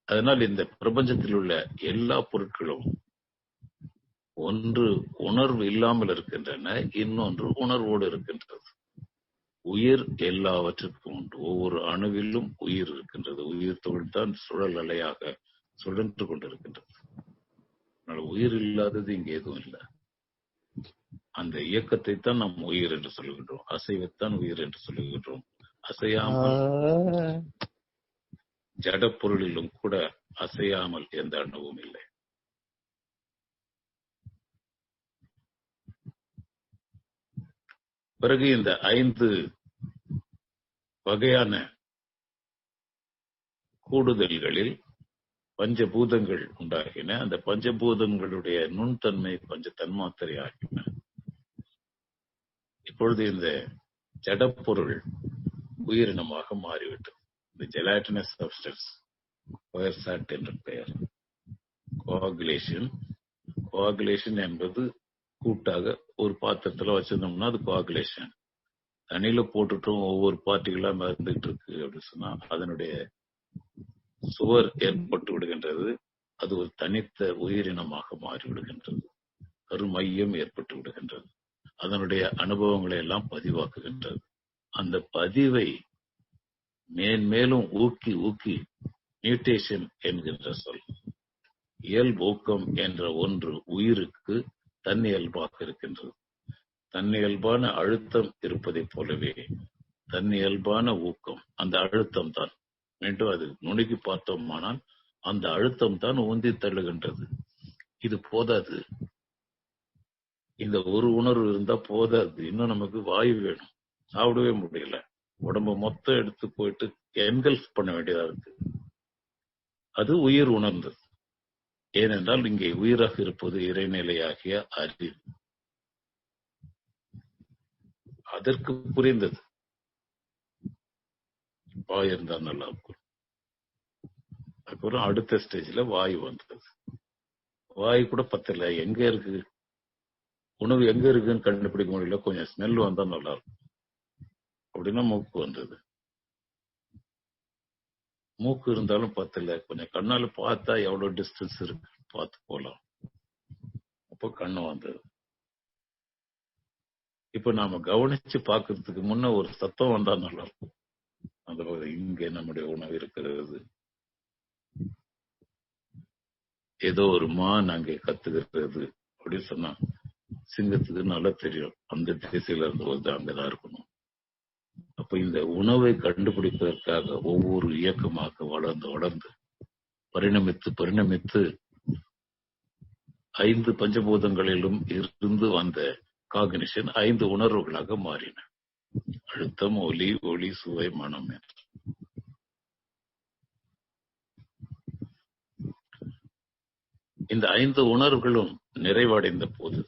[SPEAKER 2] அதனால் இந்த பிரபஞ்சத்தில் உள்ள எல்லா பொருட்களும் ஒன்று உணர்வு இல்லாமல் இருக்கின்றன, இன்னொன்று உணர்வோடு இருக்கின்றது. உயிர் எல்லாவற்றுக்கும் உண்டு. ஒவ்வொரு அணுவிலும் உயிர் இருக்கின்றது. உயிர் தொழில் தான் சுழல் அலையாக சுழன்று கொண்டிருக்கின்றது. உயிர் இல்லாதது இங்கே எதுவும் இல்லை. அந்த இயக்கத்தை தான் நாம் உயிர் என்று சொல்லுகின்றோம். அசைவைத்தான் உயிர் என்று சொல்லுகின்றோம். அசையாமல் ஜட பொருளிலும் கூட அசையாமல் எந்த அணுவும் இல்லை. பிறகு இந்த 5 வகையான கூடுதல்களில் பஞ்சபூதங்கள் உண்டாகின. அந்த பஞ்சபூதங்களுடைய நுண்தன்மை பஞ்ச தன்மாத்திரை ஆகின. இப்பொழுது இந்த ஜடப்பொருள் உயிரினமாக மாறிவிட்டது. இந்த ஜெலாட்டினஸ் சப்ஸ்டன்ஸ், கோயர்சாட் என்ற பெயர். கோஆகுலேஷன் என்பது கூட்டாக ஒரு பாத்திரத்துல வச்சிருந்தோம்னா அது கோஆகுலேஷன். தண்ணியில போட்டுட்டும் ஒவ்வொரு பார்ட்டிகளா மறந்துட்டு இருக்கு அப்படின்னு சொன்னா அதனுடைய சுவர் ஏற்பட்டு விடுகின்றது. அது ஒரு தனித்த உயிரினமாக மாறிவிடுகின்றது. ஒரு மையம் ஏற்பட்டு விடுகின்றது. அதனுடைய அனுபவங்களை எல்லாம் பதிவாக்குகின்றது. அந்த பதிவை மேன்மேலும் ஊக்கி ஊக்கி மியூட்டேஷன் என்கின்ற சொல், இயல்பூக்கம் என்ற ஒன்று உயிருக்கு தன்னியல்பாக இருக்கின்றது. தன்னியல்பான அழுத்தம் இருப்பதை போலவே தன்னியல்பான ஊக்கம், அந்த அழுத்தம் தான் மீண்டும் அது நுணுகி பார்த்தோமானால் அந்த அழுத்தம் தான் உந்தி தள்ளுகின்றது. இது போதாது. இந்த ஒரு உணர்வு இருந்தா போதாது. இன்னும் நமக்கு வாயு வேணும். சாப்பிடவே முடியல. உடம்பு மொத்தம் எடுத்து போயிட்டு என்கல்ஃப் பண்ண வேண்டியதா இருக்கு. அது உயிர் உணர்ந்தது. ஏனென்றால் இங்கே உயிராக இருப்பது இறைநிலையாகிய அறிவு. அதற்கு புரிந்தது வாய் இருந்தா நல்லா இருக்கும். அப்புறம் அடுத்த ஸ்டேஜ்ல வாயு வந்தது. வாயு கூட பத்தல, எங்க இருக்கு உணவு, எங்க இருக்குன்னு கண்டுபிடிக்க முடியல, கொஞ்சம் ஸ்மெல் வந்தா நல்லா இருக்கும் அப்படின்னா மூக்கு வந்தது. மூக்கு இருந்தாலும் பத்தல, கொஞ்சம் கண்ணால பார்த்தா எவ்வளவு டிஸ்டன்ஸ் இருக்கு பார்த்து போலாம், அப்போ கண்ணு வந்தது. இப்ப நாம கவனிச்சு பாக்குறதுக்கு முன்ன ஒரு சத்தம் வந்தா நல்லா இருக்கும். அந்த இங்கே நம்முடைய உணவு இருக்கிறது, ஏதோ ஒரு மான் அங்கே கத்துக்கிறது அப்படின்னு சொன்னா சிங்கத்துக்கு நல்லா தெரியும் அந்த திசையில இருந்து வந்து அங்கதான் இருக்கணும். அப்ப இந்த உணவை கண்டுபிடிப்பதற்காக ஒவ்வொரு இயக்கமாக வளர்ந்து வளர்ந்து பரிணமித்து 5 பஞ்சபூதங்களிலும் இருந்து வந்த காக்னிஷன் 5 உணர்வுகளாக மாறின. அழுத்தம், ஒலி, ஒளி, சுவை, மனம் என்று. இந்த 5 உணர்வுகளும் நிறைவடைந்த போது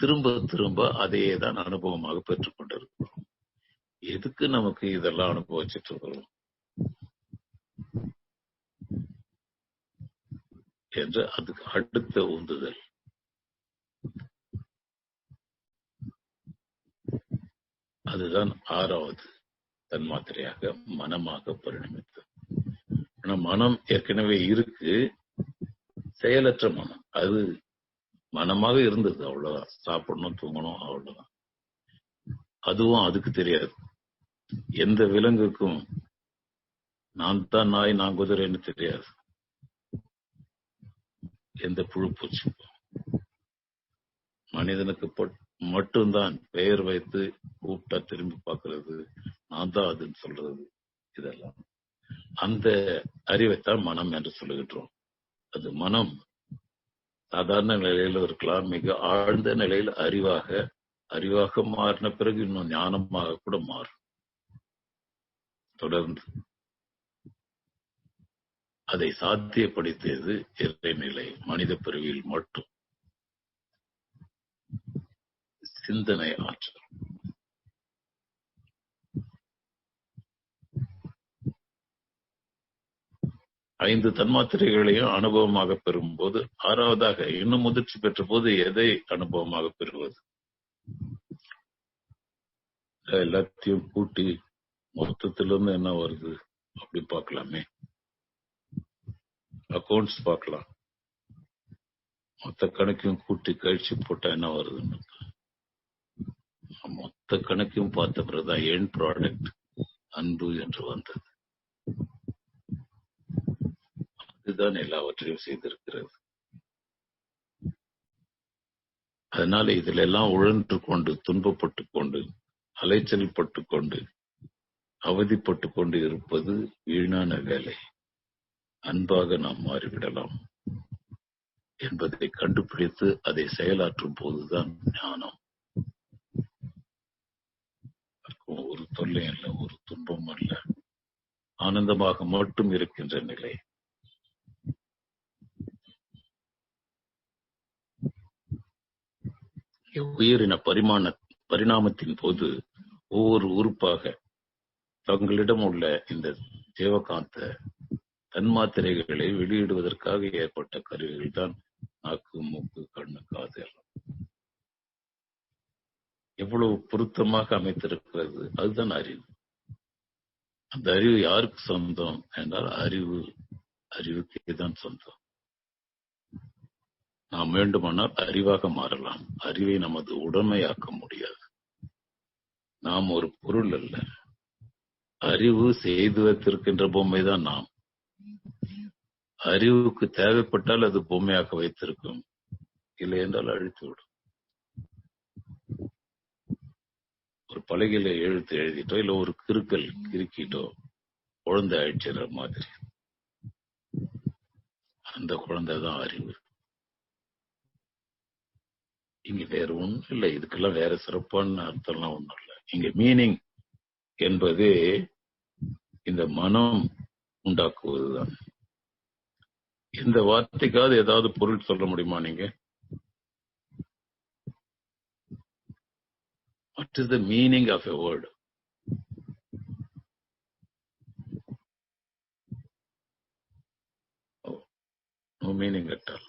[SPEAKER 2] திரும்ப திரும்ப அதையே தான் அனுபவமாக பெற்றுக் கொண்டிருக்கிறோம். எதுக்கு நமக்கு இதெல்லாம் அனுபவிச்சுட்டு இருக்கிறோம் என்று அதுக்கு அடுத்த உந்துதல். அதுதான் 6வது தன்மாத்திரையாக மனமாக பரிணமித்தது. ஆனா மனம் ஏற்கனவே இருக்கு, செயலற்ற மனம். அது மனமாக இருந்தது, அவ்வளவுதான். சாப்பிடணும், தூங்கணும், அவ்வளவுதான். அதுவும் அதுக்கு தெரியாது. எந்த விலங்குக்கும் நான் தான் நாய், நான் குதிரைன்னு தெரியாது. எந்த புழு பூச்சிக்கும். மனிதனுக்கு மட்டும்தான் பெயர் வைத்து கூப்பிட்டா திரும்பி பார்க்கறது, நான் தான் அதுன்னு சொல்றது, இதெல்லாம். அந்த அறிவைத்தான் மனம் என்று சொல்லுகின்றோம். அது மனம் சாதாரண நிலையில இருக்கலாம், மிக ஆழ்ந்த நிலையில் அறிவாக மாறின பிறகு இன்னும் ஞானமாக கூட மாறும். தொடர்ந்து அதை சாத்தியப்படுத்தியது இறைநிலை, மனித பிறவியில் மட்டும். சிந்தனை ஆற்றல். ஐந்து தன்மாத்திரைகளையும் அனுபவமாக பெறும்போது 6வதாக இன்னும் முதிர்ச்சி பெற்ற போது எதை அனுபவமாக பெறுவது? எல்லாத்தையும் கூட்டி மொத்தத்திலிருந்து என்ன வருது அப்படி பார்க்கலாமே. அக்கௌண்ட்ஸ் பார்க்கலாம். மொத்த கணக்கையும் கூட்டி கழிச்சு போட்டா என்ன வருதுன்னு மொத்த கணக்கையும் பார்த்த பிறகுதான் எண்ட் ப்ராடக்ட் அன்பு என்று வந்தது. அதுதான் எல்லாவற்றையும் செய்திருக்கிறது. அதனால இதுல எல்லாம் உழன்று கொண்டு, துன்பப்பட்டு கொண்டு, அலைச்சல் பட்டு கொண்டு, அவதிப்பட்டு கொண்டு இருப்பது வீணான வேலை. அன்பாக நாம் மாறிவிடலாம் என்பதை கண்டுபிடித்து அதை செயலாற்றும் போதுதான் ஞானம். ஒரு தொல்லை அல்ல, ஒரு துன்பம் அல்ல, ஆனந்தமாக மட்டும் இருக்கின்ற நிலை. உயிரின பரிணாமத்தின் போது ஒவ்வொரு உறுப்பாக தங்களிடம் உள்ள இந்த ஜீவகாந்த தன்மாத்திரைகளை வெளியிடுவதற்காக ஏற்பட்ட கருவிகள் தான் நாக்கு, மூக்கு, கண்ணு, காது எல்லாம். எவ்வளவு பொருத்தமாக அமைத்திருக்கிறது. அதுதான் அறிவு. அந்த அறிவு யாருக்கு சொந்தம் என்றால் அறிவுக்கே தான் சொந்தம். நாம் வேண்டுமானால் அறிவாக மாறலாம். அறிவை நமது உடைமையாக்க முடியாது. நாம் ஒரு பொருள் அல்ல. அறிவு செய்து வைத்திருக்கின்ற பொம்மை தான் நாம். அறிவுக்கு தேவைப்பட்டால் அது பொம்மையாக வைத்திருக்கும், இல்லை என்றால் அழித்துவிடும். ஒரு பலகையில எழுத்து எழுதிட்டோ இல்ல ஒரு கிறுக்கல் கிறுக்கிட்டோ குழந்தை அழிச்சிடுற மாதிரி. அந்த குழந்தைதான் அறிவு. இங்க வேற ஒண்ணும் இல்லை. இதுக்கெல்லாம் வேற சிறப்பான அர்த்தம்லாம் ஒண்ணும் இல்லை. இங்க மீனிங் என்பது இந்த மனம் உண்டாக்குவதுதான். இந்த வார்த்தைக்காவது ஏதாவது பொருள் சொல்ல முடியுமா நீங்க? What is the meaning of a word? Oh, no meaning at all.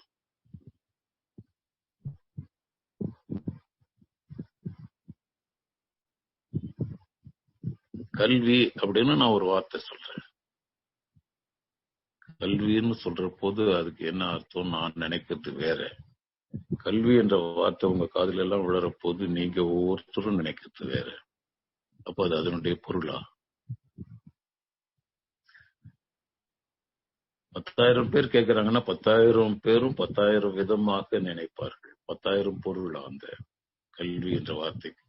[SPEAKER 2] கல்வி அப்படின்னு நான் ஒரு வார்த்தை சொல்றேன். கல்வின்னு சொல்ற போது அதுக்கு என்ன அர்த்தம் நான் நினைக்கிறது வேற. கல்வி என்ற வார்த்தை உங்க காதுல எல்லாம் விழற போது நீங்க ஒவ்வொருத்தரும் நினைக்கிறது வேற. அப்ப அது அதனுடைய பொருளா? 10,000 பேர் கேட்கிறாங்கன்னா 10,000 பேரும் 10,000 விதமாக நினைப்பார்கள். 10,000 பொருளா அந்த கல்வி என்ற வார்த்தைக்கு?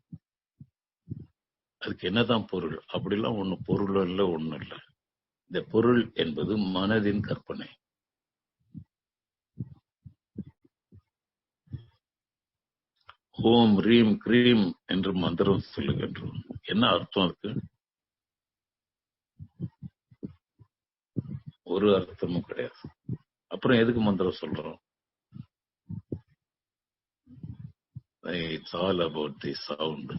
[SPEAKER 2] அதுக்கு என்னதான் பொருள்? அப்படிலாம் ஒண்ணு பொருள் இல்ல, ஒண்ணும் இல்லை. இந்த பொருள் என்பது மனதின் கற்பனை. ஓம் ரீம் கிரீம் என்று மந்திரம் சொல்லுகின்றோம். என்ன அர்த்தம் அதுக்கு? ஒரு அர்த்தமும் கிடையாது. அப்ப அப்புறம் எதுக்கு மந்திரம் சொல்றோம்? It's all about the sound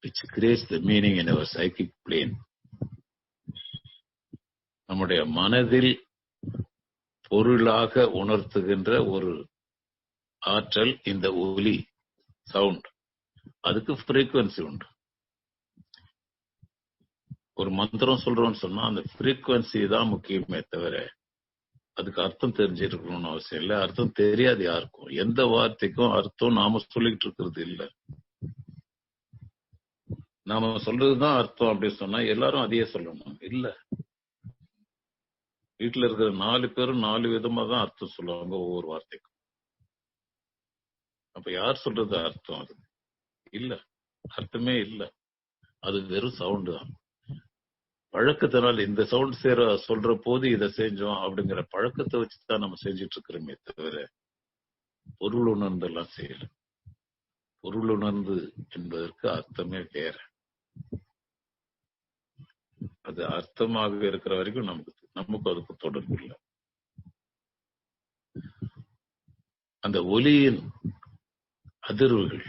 [SPEAKER 2] which creates the meaning in our psychic plane. நம்முடைய மனதில் பொருளாக உணர்த்துகின்ற ஒரு ஆற்றல் இந்த ஒலி, சவுண்ட். அதுக்கு ஃப்ரீக்வன்சி உண்டு. ஒரு மந்திரம் சொல்றோம்னு சொன்னா அந்த ஃப்ரீக்வன்சி தான் முக்கியமே தவிர அதுக்கு அர்த்தம் தெரிஞ்சிருக்கணும்னு அவசியம் இல்லை. அர்த்தம் தெரியாது யாருக்கும். எந்த வார்த்தைக்கும் அர்த்தம் நாம சொல்லிட்டு இருக்கிறது இல்லை. நாம சொல்றதுதான் அர்த்தம் அப்படின்னு சொன்னா எல்லாரும் அதையே சொல்லணும் இல்ல. வீட்டுல இருக்கிற 4 பேரும் 4 விதமா தான் அர்த்தம் சொல்லுவாங்க ஒவ்வொரு வார்த்தைக்கும். அப்ப யார் சொல்றது அர்த்தம்? அது இல்ல, அர்த்தமே இல்ல. அது வெறும் சவுண்டு தான். பழக்கத்தினால் இந்த சவுண்ட் சொல்ற போது இதை செஞ்சோம் அப்படிங்கிற பழக்கத்தை வச்சுதான் நம்ம செஞ்சிட்டு இருக்கிறோமே தவிர பொருள் உணர்ந்து எல்லாம் செய்யல. பொருள் உணர்ந்து என்பதற்கு அர்த்தமே வேற. அது அர்த்தமாக இருக்கிற வரைக்கும் நமக்கு அதுக்கு தொடர்பு இல்லை. அந்த ஒலியின் அதிர்வுகள்,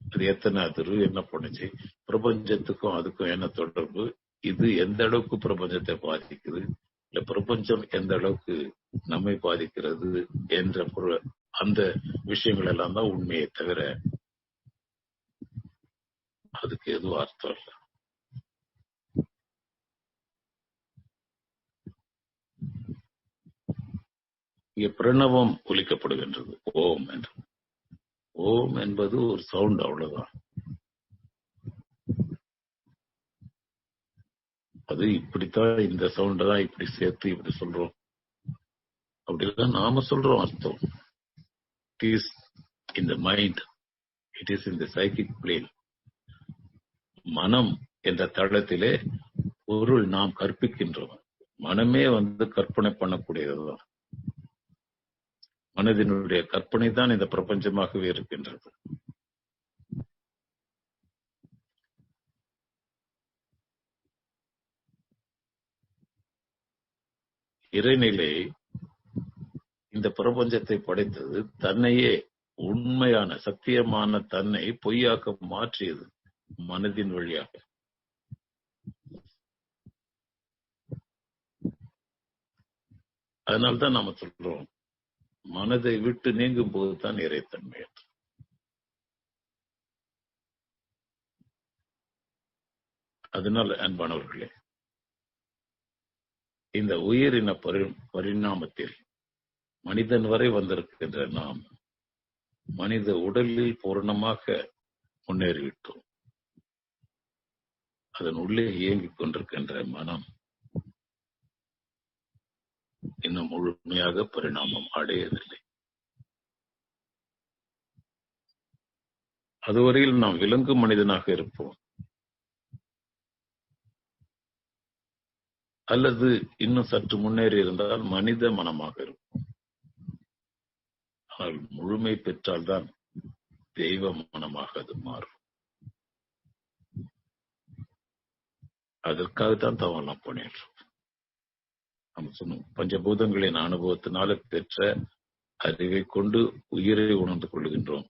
[SPEAKER 2] அது எத்தனை அதிர்வு, என்ன பண்ணுச்சு, பிரபஞ்சத்துக்கும் அதுக்கும் என்ன தொடர்பு, இது எந்த அளவுக்கு பிரபஞ்சத்தை பாதிக்குது, இல்ல பிரபஞ்சம் எந்த அளவுக்கு நம்மை பாதிக்கிறது என்ற அந்த விஷயங்கள் எல்லாம் தான் உண்மையை தவிர அதுக்கு எதுவும் அர்த்தம் இல்லை. இங்கே பிரணவம் ஒலிக்கப்படுகின்றது, ஓம் என்று. ஓம் என்பது ஒரு சவுண்ட், அவ்வளவுதான். அது இப்படித்தான், இந்த சவுண்ட தான் இப்படி சேர்த்து இப்படி சொல்றோம் அப்படிதான் நாம சொல்றோம் அர்த்தம். It is in the mind, it is in the psychic plane. மனம் என்ற தளத்திலே பொருள் நாம் கற்பிக்கின்றோம். மனமே கற்பனை பண்ணக்கூடியதுதான். மனதினுடைய கற்பனை தான் இந்த பிரபஞ்சமாகவே இருக்கின்றது. இறைநிலை இந்த பிரபஞ்சத்தை படைத்தது தன்னையே, உண்மையான சத்தியமான தன்னை பொய்யாக்க மாற்றியது மனதின் வழியாக. அதனால்தான் நாம சொல்றோம், மனதை விட்டு நீங்கும் போதுதான் இறைத்தன்மை. அதனால அன்பானவர்களே, இந்த உயிரின பரிணாமத்தில் மனிதன் வரை வந்திருக்கின்ற நாம் மனித உடலில் பூரணமாக முன்னேறிவிட்டோம். அதன் உள்ளே இயங்கிக் கொண்டிருக்கின்ற மனம் இன்னும் முழுமையாக பரிணாமம் அடையவில்லை. அதுவரையில் நாம் விலங்கு மனிதனாக இருப்போம், அல்லது இன்னும் சற்று முன்னேறி இருந்தால் மனித மனமாக இருப்போம். ஆனால் முழுமை பெற்றால்தான் தெய்வ மனமாக அது மாறும். அதற்காகத்தான் தவறெல்லாம் பண்ணிடுறோம். நம்ம சொன்னோம், பஞ்சபூதங்களின் அனுபவத்தினால பெற்ற அறிவை கொண்டு உயிரை உணர்ந்து கொள்கின்றோம்.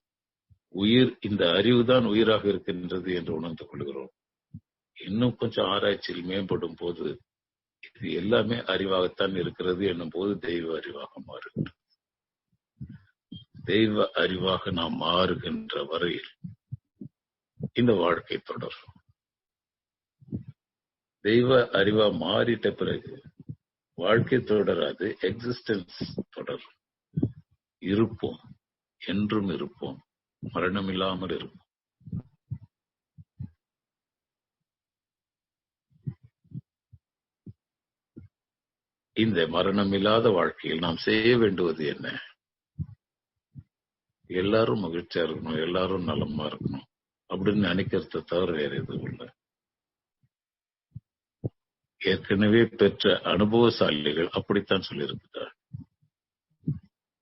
[SPEAKER 2] உயிர், இந்த அறிவுதான் உயிராக இருக்கின்றது என்று உணர்ந்து கொள்கிறோம். இன்னும் கொஞ்சம் ஆராய்ச்சியில் மேம்படும் போது இது எல்லாமே அறிவாகத்தான் இருக்கிறது என்னும் போது தெய்வ அறிவாக மாறுகின்றது. தெய்வ அறிவாக நாம் மாறுகின்ற வரையில் இந்த வாழ்க்கை தொடரும். தெய்வ அறிவா மாறிட்ட பிறகு வாழ்க்கை தொடராது, எக்ஸிஸ்டன்ஸ் தொடரும். இருப்போம், என்றும் இருப்போம், மரணம் இல்லாமல் இருப்போம். இந்த மரணம் இல்லாத வாழ்க்கையில் நாம் செய்ய வேண்டுவது என்ன? எல்லாரும் மகிழ்ச்சியா இருக்கணும், எல்லாரும் நலமா இருக்கணும் அப்படின்னு நினைக்கிறத தவிர வேற எதுவும் இல்லை. ஏற்கனவே பெற்ற அனுபவசாலிகள் அப்படித்தான் சொல்லியிருக்கிறார்.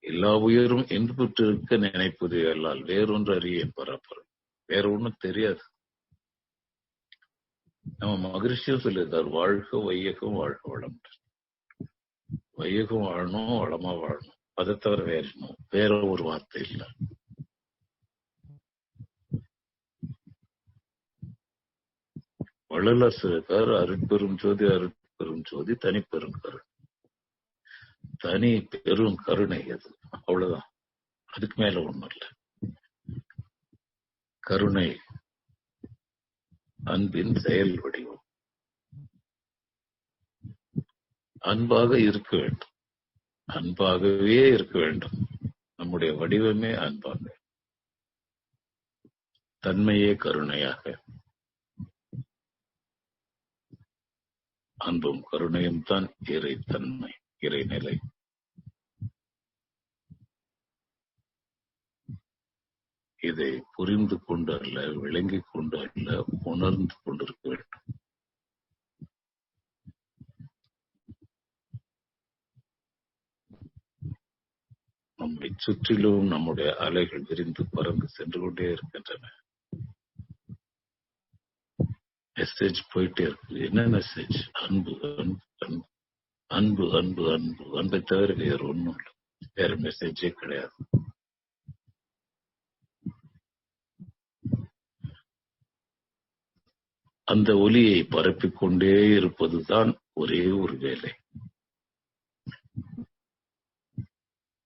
[SPEAKER 2] எல்லா உயிரும் இன்புற்று இருக்க நினைப்பது எல்லால் வேறொன்று அறியேன் பராப்பரம். வேற ஒண்ணும் தெரியாது. நம்ம மகிழ்ச்சியும் சொல்லியிருந்தார், வாழ்க வையகம் வாழ்க வளம். வையகம் வாழணும், வளமா வாழணும். அதை தவிர வேற ஒரு வார்த்தை இல்லை. வள்ளலார் சொல்லிருக்காரு, அருட்பெரும் ஜோதி அருட்பெரும் ஜோதி தனிப்பெரும் கருணை. தனி பெரும் கருணை அது, அவ்வளவுதான். அதுக்கு மேல ஒண்ணும் இல்லை. கருணை அன்பின் செயல் வடிவம். அன்பாக இருக்க வேண்டும், அன்பாகவே இருக்க வேண்டும். நம்முடைய வடிவமே அன்பாக, தன்மையே கருணையாக. அன்பும் கருணையும் தான் இறை தன்மை, இறைநிலை. இதை புரிந்து கொண்டு அல்ல, விளங்கிக் கொண்டு அல்ல, உணர்ந்து கொண்டிருக்க வேண்டும். நம்மை சுற்றிலும் நம்முடைய அலைகள் விரிந்து பறந்து சென்று கொண்டே இருக்கின்றன. மெசேஜ் போயிட்டே இருக்கு. என்ன மெசேஜ்? அன்பு அன்பு அன்பு அன்பு அன்பு அன்பு. அன்பை தவிர வேற ஒன்றும் இல்லை, வேற மெசேஜே கிடையாது. அந்த ஒலியை பரப்பிக்கொண்டே இருப்பதுதான் ஒரே ஒரு வேலை.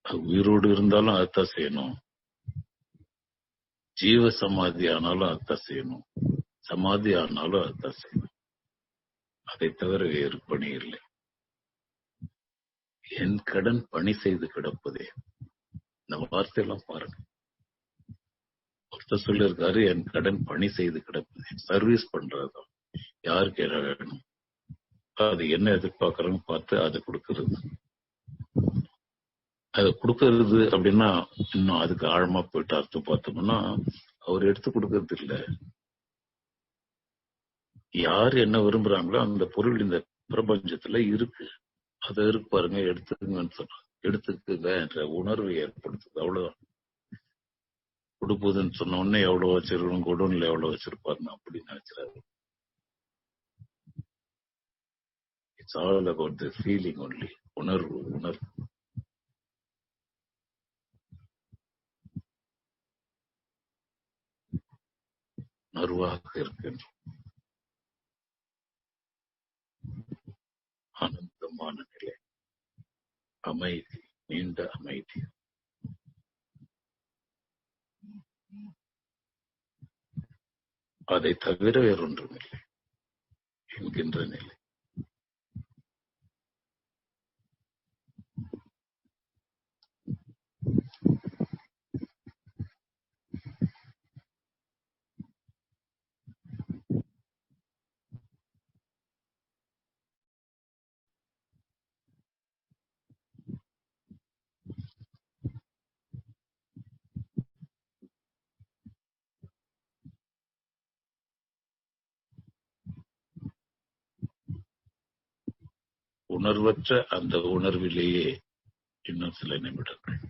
[SPEAKER 2] உயிரோடு இருந்தாலும் அதைத்தான் செய்யணும், ஜீவ சமாதி ஆனாலும் அதைத்தான் செய்யணும், சமாதி ஆனாலும் அதைத்தான் செய்யணும். அதை தவிர வேறு பணி இல்லை. என் கடன் பணி செய்து கிடப்பதே. இந்த வார்த்தையெல்லாம் பாருங்க. ஒருத்தர் சொல்லியிருக்காரு, என் கடன் பணி செய்து கிடப்பதே. சர்வீஸ் பண்றதுதான். யாருக்கு என்ன வேணும், அது என்ன எதிர்பார்க்கறோன்னு பார்த்து அதை கொடுக்கறது. அதை கொடுக்கறது அப்படின்னா இன்னும் அதுக்கு ஆழமா போயிட்டு அர்த்தம் பார்த்தோம்னா, அவர் எடுத்து கொடுக்கறது இல்லை. யார் என்ன விரும்புறாங்களோ அந்த பொருள் இந்த பிரபஞ்சத்துல இருக்கு, அதை இருக்கு பாருங்க, எடுத்துக்கங்கன்னு சொல்றாங்க. எடுத்துக்குங்க என்ற உணர்வு ஏற்படுத்துது, அவ்வளவுதான். கொடுப்பதுன்னு சொன்ன உடனே எவ்வளவு வச்சிருக்கணும், குடோன்ல எவ்வளவு வச்சிருப்பாருன்னு அப்படி நினைச்சிடாரு. It's all about the feeling only. உணர்வு உணர்வு. உணர்வாக இருக்கின்றோம். ஆனந்தமான நிலை, அமைதி, நீண்ட அமைதி. அதை தவிர வேறொன்றும் இல்லை என்கின்ற நிலை. உணர்வற்ற அந்த உணர்விலேயே இன்னும் சில நிமிடங்கள்.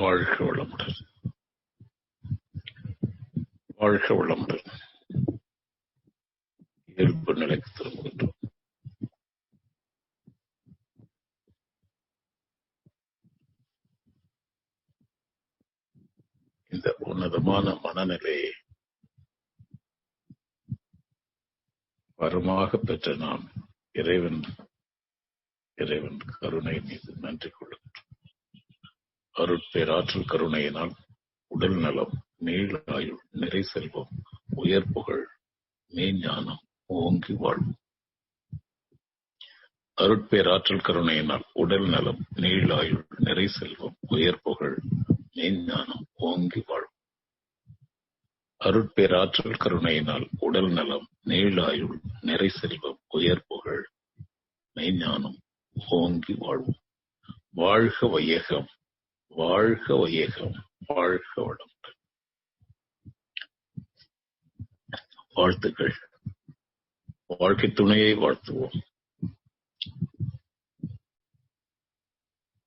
[SPEAKER 2] வாழ்க வளமுடன். வாழ்க வளமுடன். இயல்பு நிலைக்கு திரும்புகின்றோம். இந்த உன்னதமான மனநிலையை வரமாக பெற்ற நாம் இறைவன் கருணை மீது நன்றி கொள்ளுகின்றோம். அருட்பேராற்றல் கருணையினால் உடல் நலம், நீள ஆயுள், நிறை செல்வம், உயர் புகழ், மெய்ஞானம் ஓங்கி வாழ்வும். அருட்பேராற்றல் கருணையினால் உடல் நலம், நீள ஆயுள், நிறை செல்வம், உயர் புகழ், மெய்ஞானம் ஓங்கி வாழ்வும். அருட்பேராற்றல் கருணையினால் உடல் நலம், நீள ஆயுள், நிறை செல்வம், உயர் புகழ், மெய்ஞானம் ஓங்கி வாழ்வும். வாழ்க வையகம், வாழ்க வையகம், வாழ்க வளமுடன். வாழ்த்துக்கள். வாழ்க்கை துணையை வாழ்த்துவோம்.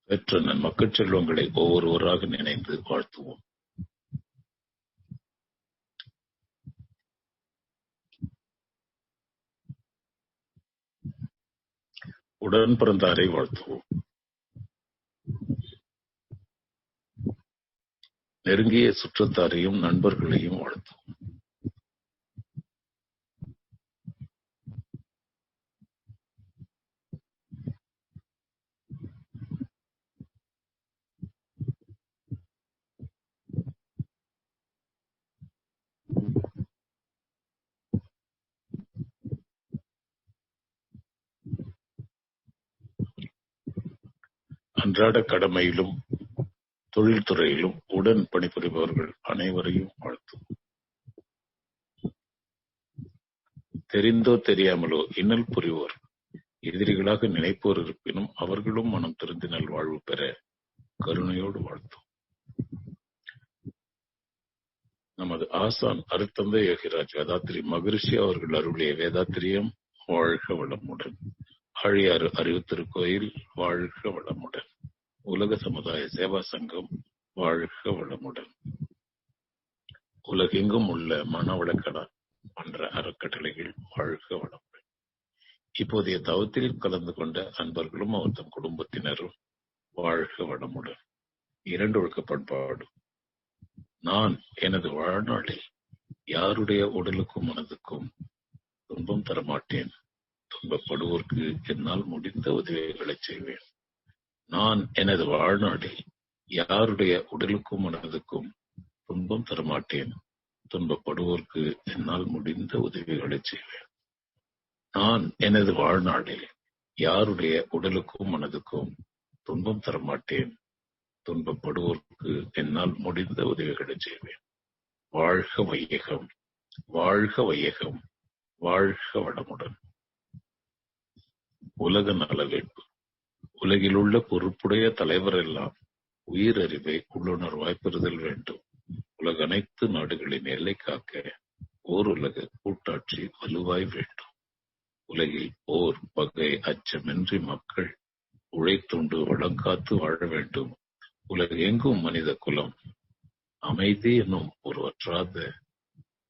[SPEAKER 2] பெற்ற நன்மக்கள் செல்வங்களை ஒவ்வொருவராக நினைந்து வாழ்த்துவோம். உடன் பிறந்தாரை வாழ்த்துவோம். நெருங்கிய சுற்றத்தாரையும் நண்பர்களையும் வாழ்த்துவோம். அன்றாட கடமையிலும் தொழில்துறையிலும் உடன் பணிபுரிபவர்கள் அனைவரையும் வாழ்த்துவோம். தெரிந்தோ தெரியாமலோ இன்னல் புரிவோர், எதிரிகளாக நினைப்போர் இருப்பினும் அவர்களும் மனம் திருந்தி நல்வாழ்வு பெற கருணையோடு வாழ்த்தும். நமது ஆசான் அருட்தந்தை யோகிராஜ் வேதாத்திரி மகரிஷி அவர்கள் அருளிய வேதாத்திரியம் வாழ்க வளமுடன். ஆழியாறு அறிவு திருக்கோயில் வாழ்க வளமுடன். உலக சமுதாய சேவா சங்கம் வாழ்க வளமுடன். உலகெங்கும் உள்ள மனவளக்கலா மன்ற அறக்கட்டளைகள் வாழ்க வளமுடன். இப்போதைய தவத்தில் கலந்து கொண்ட அன்பர்களும் அவர் தம் குடும்பத்தினரும் வாழ்க வளமுடன். இரண்டு ஒழுக்க பண்பாடு. நான் எனது வாழ்நாளில் யாருடைய உடலுக்கும் மனதுக்கும் துன்பம் தரமாட்டேன். துன்பப்படுவோருக்கு என்னால் முடிந்த உதவிகளை செய்வேன். நான் எனது வாழ்நாளில் யாருடைய உடலுக்கும் மனதுக்கும் துன்பம் தரமாட்டேன். துன்பப்படுவோருக்கு என்னால் முடிந்த உதவிகளை செய்வேன். நான் எனது வாழ்நாளில் யாருடைய உடலுக்கும் மனதுக்கும் துன்பம் தரமாட்டேன். துன்பப்படுவோருக்கு என்னால் முடிந்த உதவிகளை செய்வேன். வாழ்க வையகம், வாழ்க வையகம், வாழ்க வளமுடன். உலக நலவேட்பு. உலகில் உள்ள பொறுப்புடைய தலைவர் எல்லாம் உயிரறிவை உள்ளுணர்வாய் பெறுதல் வேண்டும். உலக அனைத்து நாடுகளின் எல்லை காக்க ஓர் உலக கூட்டாட்சி வலுவாய் வேண்டும். உலகில் போர், பகை, அச்சமின்றி மக்கள் உழைத்துண்டு வளங்காத்து வாழ வேண்டும். உலகெங்கும் மனித குலம் அமைதி என்னும் ஒரு வற்றாத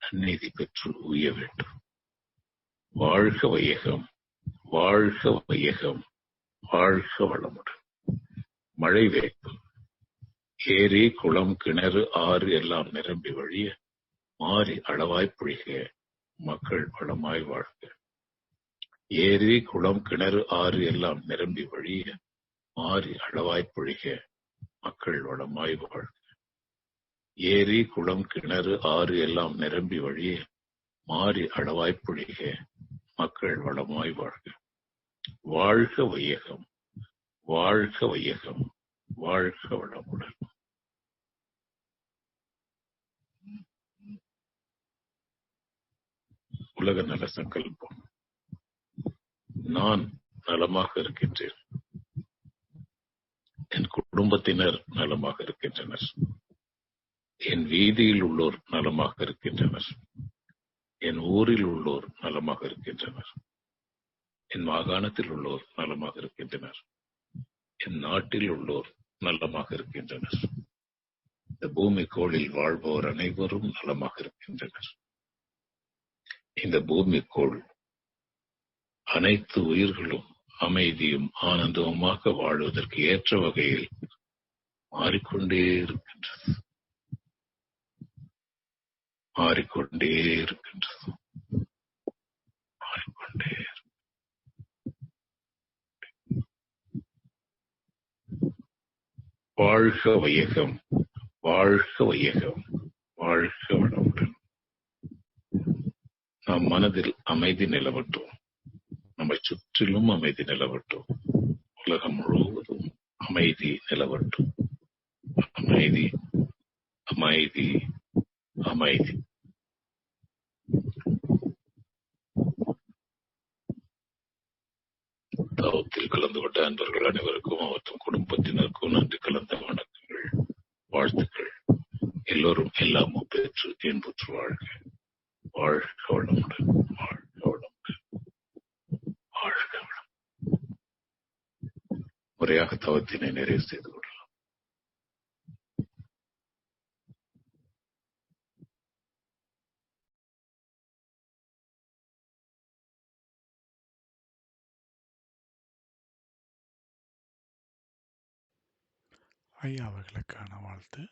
[SPEAKER 2] நன்னீதி பெற்று உய்ய வேண்டும். வாழ்க வையகம், வாழ்க வையகம், வாழ்க வளமுடன். மழை வேய்ப்பு. ஏரி, குளம், கிணறு, ஆறு எல்லாம் நிரம்பி வழிய மாறி அளவாய் பொழிக மக்கள் வளமாய் வாழ்க. ஏரி, குளம், கிணறு, ஆறு எல்லாம் நிரம்பி வழிய மாறி அளவாய் பொழிக மக்கள் வளமாய் வாழ்க. ஏரி, குளம், கிணறு, ஆறு எல்லாம் நிரம்பி வழிய மாறி அளவாய் பொழிக மக்கள் வளமாய் வாழ்க. வாழ்க வையகம், வாழ்க வையகம், வாழ்க வளமுடன். உலக நல சங்கல்பம். நான் நலமாக இருக்கின்றேன். என் குடும்பத்தினர் நலமாக இருக்கின்றனர். என் வீதியில் உள்ளோர் நலமாக இருக்கின்றனர். என் ஊரில் உள்ளோர் நலமாக இருக்கின்றனர். என் மாகாணத்தில் உள்ளோர் நலமாக இருக்கின்றனர். என் நாட்டில் உள்ளோர் நலமாக இருக்கின்றனர். இந்த பூமிக்கோளில் வாழ்பவர் அனைவரும் நலமாக இருக்கின்றனர். இந்த பூமிக்கோள் அனைத்து உயிர்களும் அமைதியும் ஆனந்தமுமாக வாழ்வதற்கு ஏற்ற வகையில் மாறிக்கொண்டே இருக்கின்றது. மாறிக்கொண்டே இருக்கின்றது. மாறிக்கொண்டே. வாழ்க வையகம், வாழ்க வையகம், வாழ்க வளமுடன். நம் மனதில் அமைதி நிலவட்டும், நம்மை சுற்றிலும் அமைதி நிலவட்டும், உலகம் முழுவதும் அமைதி நிலவட்டும். அமைதி, அமைதி, அமைதி. தவத்தில் கலந்து கொண்ட அன்பர்கள் அனைவருக்கும் அவற்றும் குடும்பத்தினருக்கும் நன்றி கலந்த வணக்கங்கள், வாழ்த்துக்கள். எல்லோரும் எல்லாமும் பெற்று என்புற்று வாழ்க. வாழ்க வளமுடன், வாழ்க வளமுடன், வாழ்க வளம். முறையாக தவத்தினை நிறைவு செய்து கொள்ளலாம்.
[SPEAKER 4] ஐயா அவர்களுக்கான வாழ்த்து.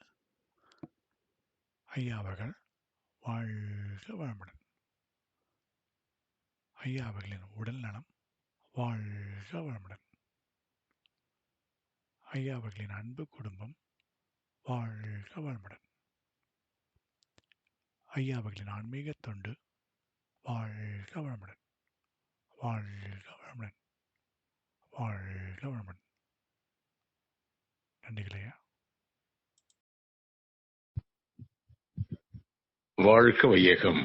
[SPEAKER 4] ஐயா அவர்கள் வாழ்க வளமுடன். ஐயா அவர்களின் உடல் நலம் வாழ்க வளமுடன். ஐயா அவர்களின் அன்பு குடும்பம் வாழ்க வளமுடன். ஐயா அவர்களின் ஆன்மீக தொண்டு வாழ்க வளமுடன். வாழ்க வளமுடன், வாழ்க வளமுடன். நன்றிகளையா.
[SPEAKER 2] வாழ்க வையகம்,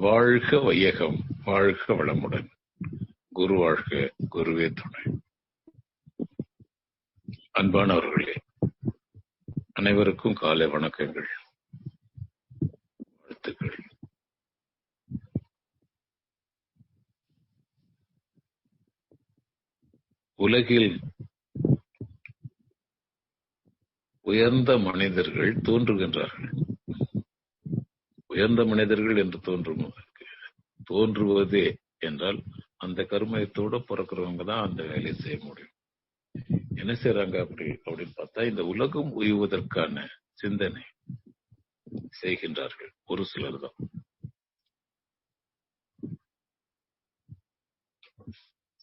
[SPEAKER 2] வாழ்க வையகம், வாழ்க வளமுடன். குரு வாழ்க, குருவே துணை. அன்பானவர்களே, அனைவருக்கும் காலை வணக்கங்கள், வாழ்த்துக்கள். உலகில் உயர்ந்த மனிதர்கள் தோன்றுகின்றார்கள். உயர்ந்த மனிதர்கள் என்று தோன்றுவதே என்றால் அந்த கர்மயத்தோட பிறக்கிறவங்க தான் அந்த வேலையை செய்ய முடியும். என்ன செய்யறாங்க அப்படின்னு பார்த்தா, இந்த உலகம் உய்வதற்கான சிந்தனை செய்கின்றார்கள் ஒரு சிலர் தான்.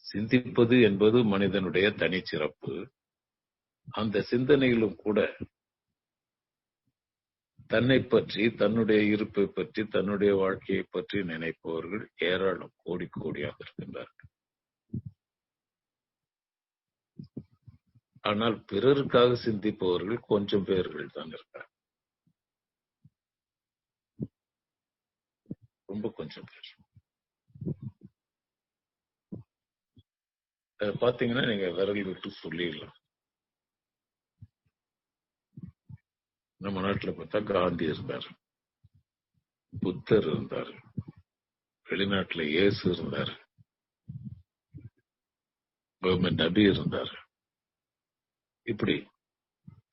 [SPEAKER 2] சிந்திப்பது என்பது மனிதனுடைய தனிச்சிறப்பு. அந்த சிந்தனையிலும் கூட தன்னை பற்றி, தன்னுடைய இருப்பை பற்றி, தன்னுடைய வாழ்க்கையை பற்றி நினைப்பவர்கள் ஏராளம், கோடி கோடியாக இருக்கின்றார்கள். ஆனால் பிறருக்காக சிந்திப்பவர்கள் கொஞ்சம் பேர்கள் தான் இருக்காங்க. ரொம்ப கொஞ்சம் பேர். பாத்தீங்கன்னா நீங்க விரல் விட்டு சொல்லிடலாம். நம்ம நாட்டுல பார்த்தா காந்தி இருந்தார், புத்தர் இருந்தார், வெளிநாட்டுல இயேசு இருந்தார், நபி இருந்தார். இப்படி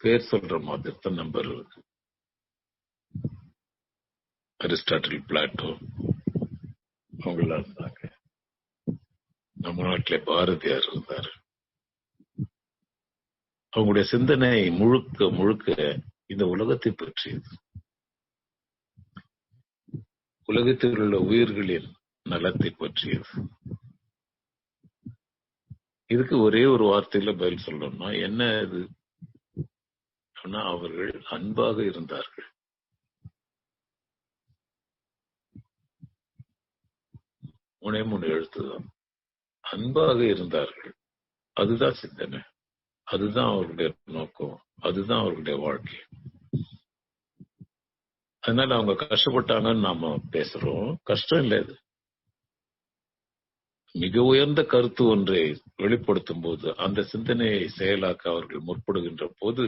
[SPEAKER 2] பேர் சொல்ற மாதிரி தான் நம்பர் இருக்கு. அரிஸ்டாட்டில், பிளாட்டோ அவங்கெல்லாம் இருந்தாங்க. நம்ம நாட்டில பாரதியார் இருந்தார். அவங்களுடைய சிந்தனை முழுக்க முழுக்க இந்த உலகத்தை பற்றியது. உலகத்தில் உள்ள உயிர்களின் நலத்தை பற்றியது. இதுக்கு ஒரே ஒரு வார்த்தையில பதில் சொல்லணும்னா என்ன இது? ஆனா அவர்கள் அன்பாக இருந்தார்கள். மூணு எழுத்துதான். அன்பாக இருந்தார்கள். அதுதான் சிந்தனை, அதுதான் அவர்களுடைய நோக்கம், அதுதான் அவர்களுடைய வாழ்க்கை. அதனால அவங்க கஷ்டப்பட்டாங்கன்னு நாம பேசுறோம். கஷ்டம் இல்லை. அது மிக உயர்ந்த கருத்து ஒன்றை வெளிப்படுத்தும் போது, அந்த சிந்தனையை செயலாக்க அவர்கள் முற்படுகின்ற போது,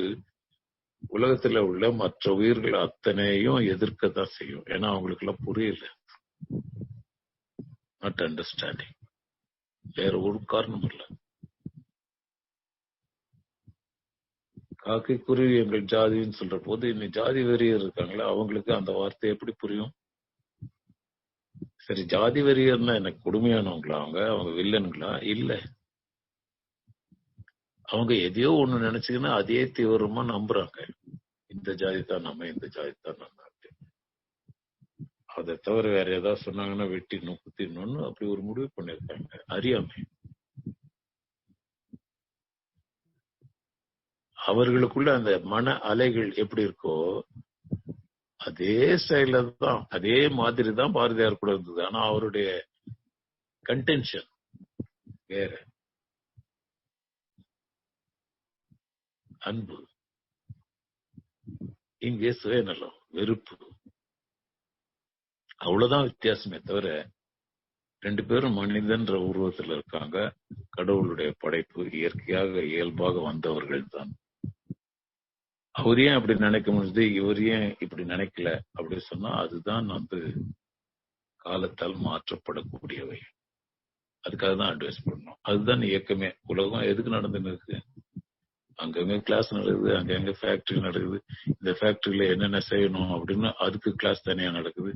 [SPEAKER 2] உலகத்துல உள்ள மற்ற உயிர்கள் அத்தனையும் எதிர்க்கத்தான் செய்யும். ஏன்னா அவங்களுக்கு எல்லாம் புரியல, நாட் காக்கை குருவி எங்கள் ஜாதின்னு சொல்ற போது இன்னைக்கு ஜாதி வெறியர் இருக்காங்களா, அவங்களுக்கு அந்த வார்த்தை எப்படி புரியும்? சரி, ஜாதி வெறியர்னா எனக்கு கொடுமையானவங்களா? அவங்க வில்லனுங்களா? இல்ல, அவங்க எதையோ ஒண்ணு நினைச்சுக்கின்னா அதே தீவிரமா நம்புறாங்க. இந்த ஜாதி தான் நம்ம, இந்த ஜாதி தான் நம்ம. அதை தவிர வேற ஏதாவது சொன்னாங்கன்னா வெட்டிடணும் குத்திடணும்னு அப்படி ஒரு முடிவு பண்ணிருக்காங்க. அறியாமை. அவர்களுக்குள்ள அந்த மன அலைகள் எப்படி இருக்கோ அதே ஸ்டைல தான், அதே மாதிரி தான் பாரதியார் கூட இருந்தது. ஆனா அவருடைய கன்டென்ஷன் வேற. அன்பு, இங்கே சுயநலம், வெறுப்பு, அவ்வளவுதான் வித்தியாசமே தவிர ரெண்டு பேரும் மனிதன்ற உருவத்தில் இருக்காங்க. கடவுளுடைய படைப்பு, இயற்கையாக இயல்பாக வந்தவர்கள் தான். அவர் ஏன் அப்படி நினைக்க முடியுது, இவர் ஏன் இப்படி நினைக்கல அப்படின்னு சொன்னா அதுதான் காலத்தால் மாற்றப்படக்கூடியவை. அதுக்காக தான் அட்வைஸ் பண்ணணும். அதுதான் இயக்கமே. உலகம் எதுக்கு நடந்துன்னு இருக்கு? அங்கங்க கிளாஸ் நடக்குது, அங்கங்க ஃபேக்டரி நடக்குது. இந்த ஃபேக்டரியில என்னென்ன செய்யணும் அப்படின்னு அதுக்கு கிளாஸ் தனியா நடக்குது.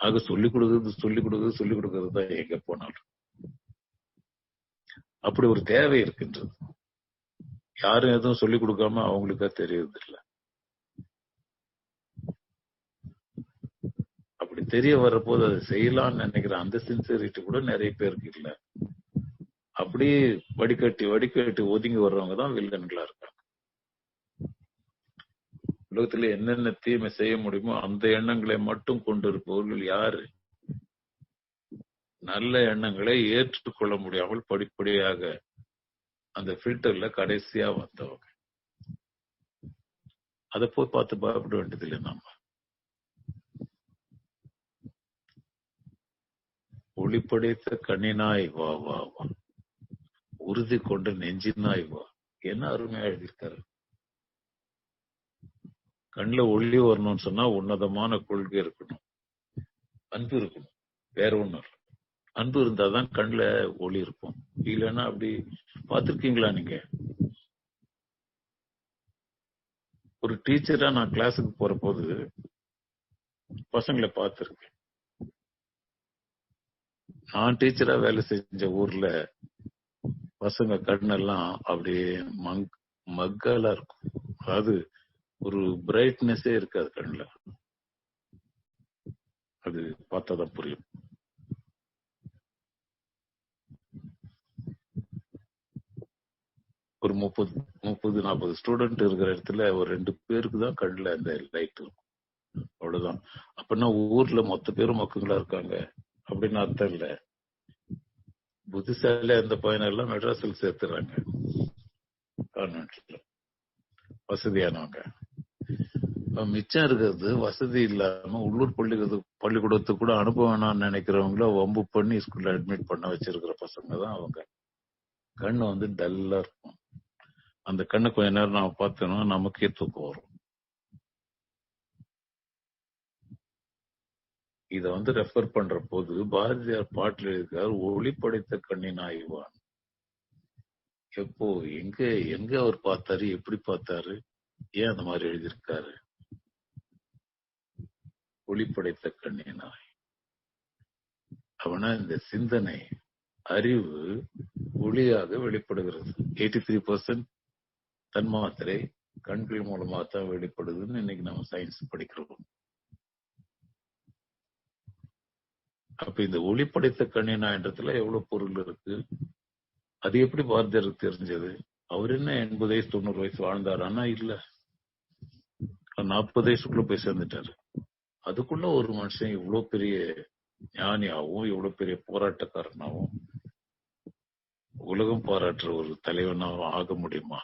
[SPEAKER 2] ஆக சொல்லிக் கொடுக்கறது தான் எங்க போனாலும். அப்படி ஒரு தேவை இருக்கின்றது. யாரும் எதுவும் சொல்லிக் கொடுக்காம அவங்களுக்கா தெரியறது இல்லை. அப்படி தெரிய வர்றபோது அதை செய்யலாம்னு நினைக்கிற அந்த சின்சியரிட்டி கூட நிறைய பேருக்கு இல்லை. அப்படியே வடிகட்டி ஒதுங்கி வர்றவங்க தான் வில்லன்களா இருக்காங்க. உலகத்துல என்னென்ன தீமை செய்ய முடியுமோ அந்த எண்ணங்களை மட்டும் கொண்டிருப்பவர்கள் யாரு? நல்ல எண்ணங்களை ஏற்றுக்கொள்ள முடியாமல் படிப்படியாக அந்த ஃபில்டர்ல கடைசியா வந்தவங்க. அதை போய் பார்த்து பயப்பட வேண்டியதில்லை. நாம ஒளிப்படைத்த கண்ணினாய் வா வா வா, உறுதி கொண்ட நெஞ்சினாய் வா. என்ன அருமையா எழுதியிருக்காரு. கண்ணுல ஒளி வரணும்னு சொன்னா உன்னதமான கொள்கை இருக்கணும், அன்பு இருக்கணும், வேற ஒண்ணும் இல்லை. அன்பு இருந்தாதான் கண்ணுல ஒளி இருக்கும். இல்லைன்னா அப்படி பார்த்திருக்கீங்களா நீங்க? ஒரு டீச்சரா நான் கிளாஸுக்கு போற போது பசங்களை பார்த்திருக்கேன். நான் டீச்சரா வேலை செஞ்ச ஊர்ல பசங்க கண்ணெல்லாம் அப்படியே மக்களா இருக்கும். அதாவது ஒரு பிரைட்னஸே இருக்காது கண்ணுல. அது பார்த்தாதான் புரியும். ஒரு 30-40 ஸ்டூடெண்ட் இருக்கிற இடத்துல ஒரு 2 பேருக்கு தான் கண்ணுல அந்த லைட் இருக்கும். அவ்வளவுதான். அப்படின்னா ஊர்ல மொத்த பேரும் மக்குங்களா இருக்காங்க அப்படின்னு அர்த்தம் இல்ல. புத்திசாலியா அந்த பையனெல்லாம் மெட்ராஸில் சேர்த்துறாங்க, கான்வென்ட்ல வசதியானவங்க. மிச்சம் இருக்கிறது வசதி இல்லாம உள்ளூர் பள்ளிக்கூடத்துக்கு கூட அனுப்ப வேணாம்னு நினைக்கிறவங்கள வம்பு பண்ணி ஸ்கூல்ல அட்மிட் பண்ண வச்சிருக்கிற பசங்க தான் அவங்க. கண்ணு டல்லா இருக்கும். அந்த கண்ணு கொஞ்ச நேரம் நாம பார்த்தோம்னா நமக்கே தூக்கம் வரும். இத ரெஃபர் பண்ற போது பாரதியார் பாட்டுல இருக்கார், ஒளி படைத்த கண்ணினாய் வா. எப்போ எங்க அவர் பார்த்தாரு, எப்படி பார்த்தாரு, ஏன் அந்த மாதிரி எழுதியிருக்காரு? ஒளி படைத்த கண்ணினாய். அவனா இந்த சிந்தனை, அறிவு ஒளியாக வெளிப்படுகிறது. 83% தன்மாத்திரை கண்கள் மூலமா தான் வெளிப்படுதுன்னு இன்னைக்கு நம்ம சயின்ஸ் படிக்கிறோம். அப்ப இந்த ஒளி படைத்த கண்ணினான்றதுல எவ்வளவு பொருள் இருக்கு? அது எப்படி பாரதியாருக்கு தெரிஞ்சது? அவர் என்ன 80 வயசு 90 வயசு வாழ்ந்தாரானா இல்ல, 40 வயசுக்குள்ள போய் சேர்ந்துட்டாரு. அதுக்குள்ள ஒரு மனுஷன் இவ்வளவு பெரிய ஞானியாகவும் இவ்வளவு பெரிய போராட்டக்காரனாகவும் உலகம் பாராட்டுற ஒரு தலைவனாகவும் ஆக முடியுமா?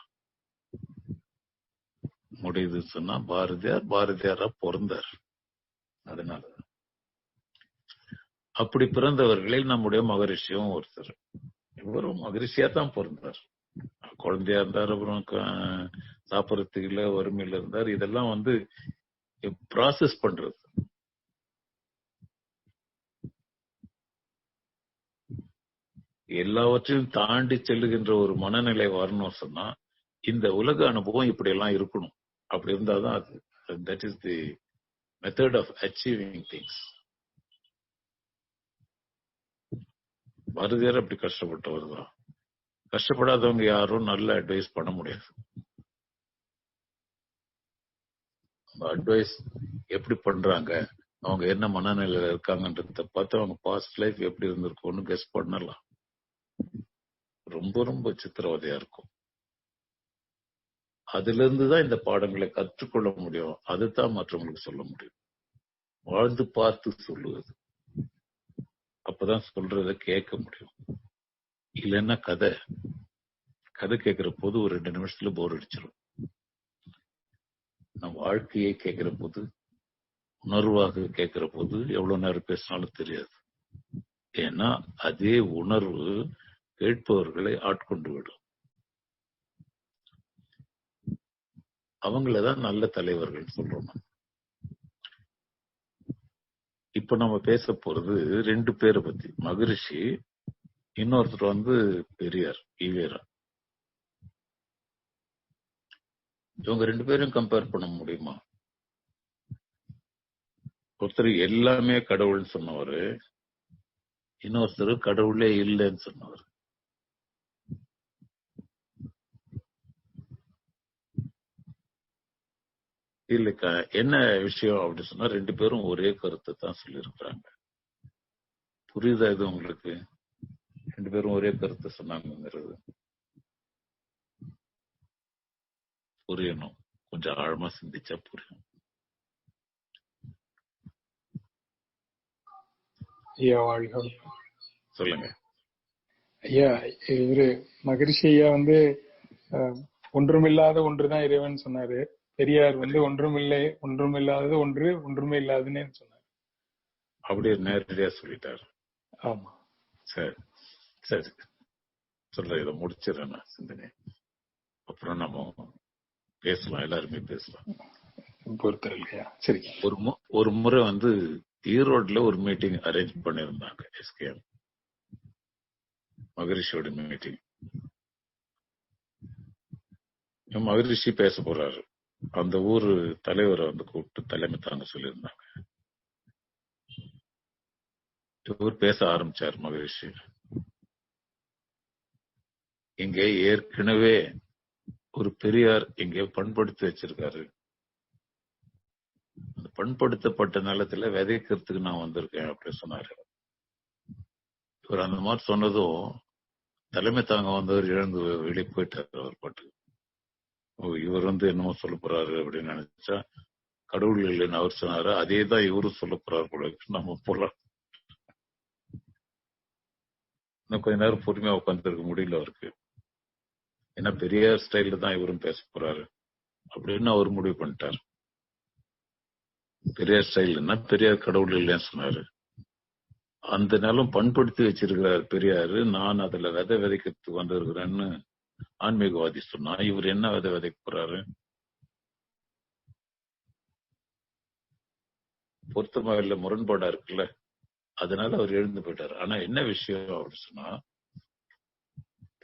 [SPEAKER 2] முடியுதுன்னு சொன்னா பாரதியாரா பிறந்தார். அதனால அப்படி பிறந்தவர்களில் நம்முடைய மகரிஷியும் ஒருத்தர். இவரும் மகரிஷியா தான் பிறந்தார். குழந்தையா இருந்தார், அப்புறம் சாப்பிடறதுக்கு இல்ல, வறுமையில இருந்தார். இதெல்லாம் ப்ராசஸ் பண்றது. எல்லாவற்றையும் தாண்டி செல்லுகின்ற ஒரு மனநிலை வரணும் சொன்னா இந்த உலக அனுபவம் இப்படி எல்லாம் இருக்கணும். அப்படி இருந்தாதான் அது that is the method of achieving things. Bharathiyar அப்படி கஷ்டப்பட்டவர் தான். கஷ்டப்படாதவங்க யாரும் நல்ல அட்வைஸ் பண்ண முடியாது. அட்வைஸ் எப்படி பண்றாங்க, அவங்க என்ன மனநிலையில இருக்காங்கன்றத பார்த்து அவங்க பாஸ்ட் லைஃப் எப்படி இருந்திருக்கும்னு கெஸ் பண்ணலாம். ரொம்ப ரொம்ப சித்திரவதையா இருக்கும். அதுல இருந்துதான் இந்த பாடங்களை கற்றுக்கொள்ள முடியும். அதுதான் மற்றவங்களுக்கு சொல்ல முடியும். வாழ்ந்து பார்த்து சொல்லுவது, அப்பதான் சொல்றத கேட்க முடியும். இல்லைன்னா கதை கேட்கிற போது ஒரு 2 நிமிஷத்துல போர் அடிச்சிடும். நம்ம வாழ்க்கையை கேட்கிற போது, உணர்வாக கேட்கிற போது எவ்வளவு நேரம் பேசினாலும் தெரியாது. ஏன்னா அதே உணர்வு கேட்பவர்களை ஆட்கொண்டு விடும். அவங்களதான் நல்ல தலைவர்கள் சொல்றோம். இப்ப நம்ம பேச போறது 2 பேரை பத்தி. மகரிஷி, இன்னொருத்தர் பெரியார் ஈவேரா. இவங்க 2 பேரும் கம்பேர் பண்ண முடியுமா? ஒருத்தர் எல்லாமே கடவுள்னு சொன்னவரு, இன்னொருத்தர் கடவுளே இல்லைன்னு சொன்னவர். இல்லக்கா, என்ன விஷயம் அப்படி சொன்னா 2 பேரும் ஒரே கருத்தை தான் சொல்லியிருக்கிறாங்க. புரியுதா இது உங்களுக்கு? 2 பேரும் ஒரே கருத்தை சொன்னாங்கிறது புரியணும். கொஞ்சம் ஆழமா சிந்திச்சா புரியும்.
[SPEAKER 5] ஐயா வாழ்க.
[SPEAKER 2] சொல்லுங்க
[SPEAKER 5] ஐயா. இவரு மகரிஷி ஐயா ஒன்றுமில்லாத ஒன்றுதான் இறைவன் சொன்னாரு. பெரியார் ஒன்றுமில்லாதது ஒன்று, ஒன்றுமே இல்லாதுன்னு சொன்னார்.
[SPEAKER 2] அப்படியே நேரடியா சொல்லிட்டாரு.
[SPEAKER 5] ஆமா,
[SPEAKER 2] சரி சரி, சொல்ற இதை முடிச்சிடறேன் நான் சிந்தனை. அப்புறம் நம்ம பேசலாம், எல்லாருமே பேசலாம்.
[SPEAKER 5] பொறுத்தர் இல்லையா? சரி.
[SPEAKER 2] ஒரு முறை ஈரோட்ல ஒரு மீட்டிங் அரேஞ்ச் பண்ணிருந்தாங்க. எஸ்கேஎம் மகரிஷியோட மீட்டிங். மகரிஷி பேச போறாரு. அந்த ஊரு தலைவரை கூப்பிட்டு தலைமை தாங்க சொல்லியிருந்தாங்க. இவர் பேச ஆரம்பிச்சார். மகரிஷி, இங்க ஏற்கனவே ஒரு பெரியார் இங்க பண்படுத்தி வச்சிருக்காரு. அந்த பண்படுத்தப்பட்ட நிலத்துல விதைக்கிறதுக்கு நான் வந்திருக்கேன் அப்படின்னு சொன்னாரு. இவர் அந்த மாதிரி சொன்னதும் தலைமை தாங்க வந்தவர் இழந்து வெளியே போயிட்டாரு. அவர் பாட்டு இவர் என்னமோ சொல்ல போறாரு அப்படின்னு நினைச்சா, கடவுள் இல்லைன்னு அவர் சொன்னாரு. அதே தான் இவரும் சொல்ல போறாரு போல. நம்ம போலாம். இன்னும் கொஞ்ச நேரம் பொறுமையா உட்காந்துருக்க முடியல அவருக்கு. ஏன்னா பெரியார் ஸ்டைல தான் இவரும் பேச போறாரு அப்படின்னு அவர் முடிவு பண்ணிட்டார். பெரியார் ஸ்டைல்னா பெரியார் கடவுள் இல்லைன்னு சொன்னாரு. அந்த நிலம் பண்படுத்தி வச்சிருக்கிறார் பெரியாரு. நான் அதுல விதை விதைக்கிறதுக்கு வந்திருக்கிறேன்னு ஆன்மீகவாதி சொன்னா, இவர் என்ன விதை விதைக்க போறாரு? பொருத்தமா இல்ல, முரண்பாடா இருக்குல்ல. அதனால அவர் எழுந்து போயிட்டாரு. ஆனா என்ன விஷயம் அப்படின்னு சொன்னா,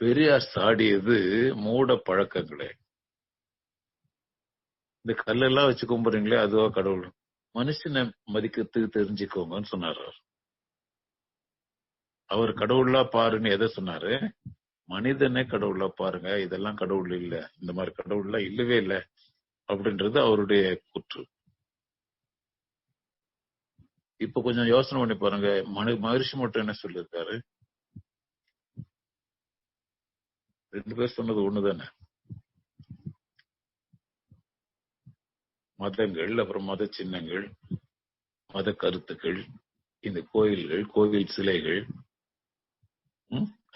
[SPEAKER 2] பெரியார் சாடியது மூட பழக்கங்களே. இந்த கல்லெல்லாம் வச்சு கும்பிடுறீங்களே, அதுவா கடவுள்? மனுஷனை மதிக்கிறதுக்கு தெரிஞ்சுக்கோங்கன்னு சொன்னார். அவர் கடவுளா பாருன்னு எதை சொன்னாரு? மனிதனே கடவுளா பாருங்க, இதெல்லாம் கடவுள் இல்ல, இந்த மாதிரி கடவுள்லாம் இல்லவே இல்லை அப்படின்றது அவருடைய கூற்று. இப்ப கொஞ்சம் யோசனை பண்ணி பாருங்க. மகரிஷி மட்டும் என்ன சொல்லியிருக்காரு? 2 பேர் சொன்னது ஒண்ணுதானே. மதங்கள், அப்புறம் மத சின்னங்கள், மத கருத்துக்கள், இந்த கோயில்கள், கோவில் சிலைகள்,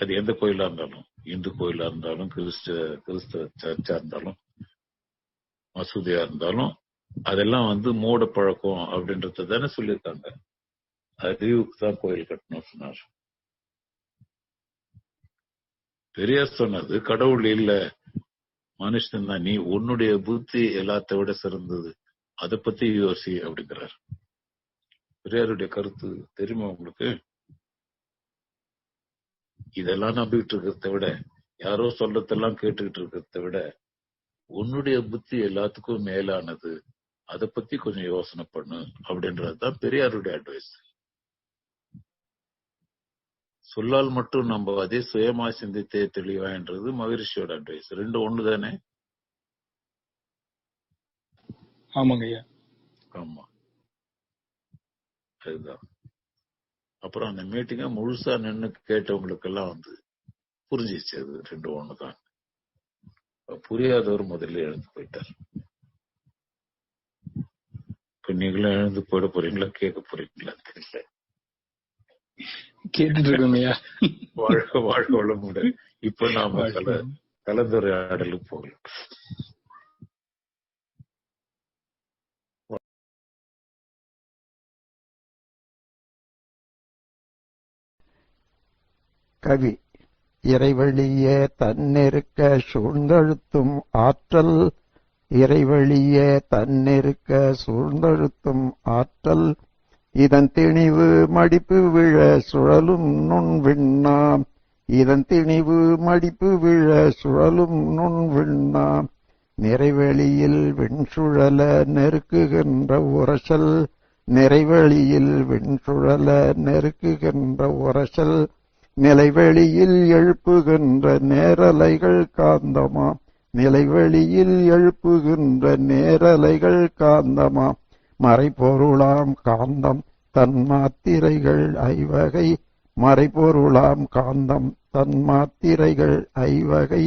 [SPEAKER 2] அது எந்த கோயிலா இருந்தாலும், இந்து கோயிலா இருந்தாலும், கிறிஸ்தவ சர்ச்சா இருந்தாலும், மசூதியா இருந்தாலும், அதெல்லாம் மூட பழக்கம் அப்படின்றத தானே சொல்லியிருக்காங்க. அறிவுக்கு தான் கோயில் கட்டணும் சொன்னார். பெரியார் சொன்னது கடவுள் இல்ல, மனுஷன் தான், நீ உன்னுடைய புத்தி எல்லாத்த விட சிறந்தது, அதை பத்தி யோசி அப்படிங்கிறார். பெரியாருடைய கருத்து தெரியுமா உங்களுக்கு? இதெல்லாம் நம்பிக்கிட்டு இருக்கிறத விட, யாரோ சொல்றதெல்லாம் கேட்டுக்கிட்டு இருக்கிறத விட, உன்னுடைய புத்தி எல்லாத்துக்கும் மேலானது, அதை பத்தி கொஞ்சம் யோசனை பண்ணு அப்படின்றதுதான் பெரியாருடைய அட்வைஸ். சொல்லால் மட்டும் நம்ம அதே சுயமா சிந்தித்தே தெளிவான்றது மகரிஷியோட அட்வைஸ். ரெண்டு ஒண்ணுதானே?
[SPEAKER 5] ஆமாங்க ஐயா.
[SPEAKER 2] ஆமா, அதுதான். அப்புறம் அந்த மீட்டிங்க முழுசா நின்று கேட்டவங்களுக்கு எல்லாம் புரிஞ்சிச்சு அது ரெண்டு ஒண்ணுதான். புரியாதவர் முதல்ல எழுந்து போயிட்டார். இப்ப நீங்களும் எழுந்து போயிட போறீங்களா, கேட்க போறீங்களா தெரியல.
[SPEAKER 5] கேட்டுட்டு இருக்கோம் ஐயா.
[SPEAKER 2] வாழ்க வாழ்க வளமுடன். இப்ப நாம கலந்துரையாடலுக்கு போகலாம்.
[SPEAKER 6] கவி இறைவழியே தன்னிருக்க சூழ்ந்தழுத்தும் ஆற்றல், இறைவழியே தன்னிருக்க சூழ்ந்தழுத்தும் ஆற்றல், இதன் திணிவு மடிப்பு விழ சுழலும் நுண்விண்ணாம், இதன் திணிவு மடிப்பு விழ சுழலும் நுண்விண்ணாம், நிறைவெளியில் விண்சுழல நெருக்குகின்ற உரசல், நிறைவெளியில் விண்சுழல நெருக்குகின்ற உரசல், நிலைவெளியில் எழுப்புகின்ற நேரலைகள் காந்தமா, நிலைவெளியில் எழுப்புகின்ற நேரலைகள் காந்தமா, மறைபொருளாம் காந்தம் தன்மாத்திரைகள் ஐவகை, மறைபொருளாம் காந்தம் தன்மாத்திரைகள் ஐவகை,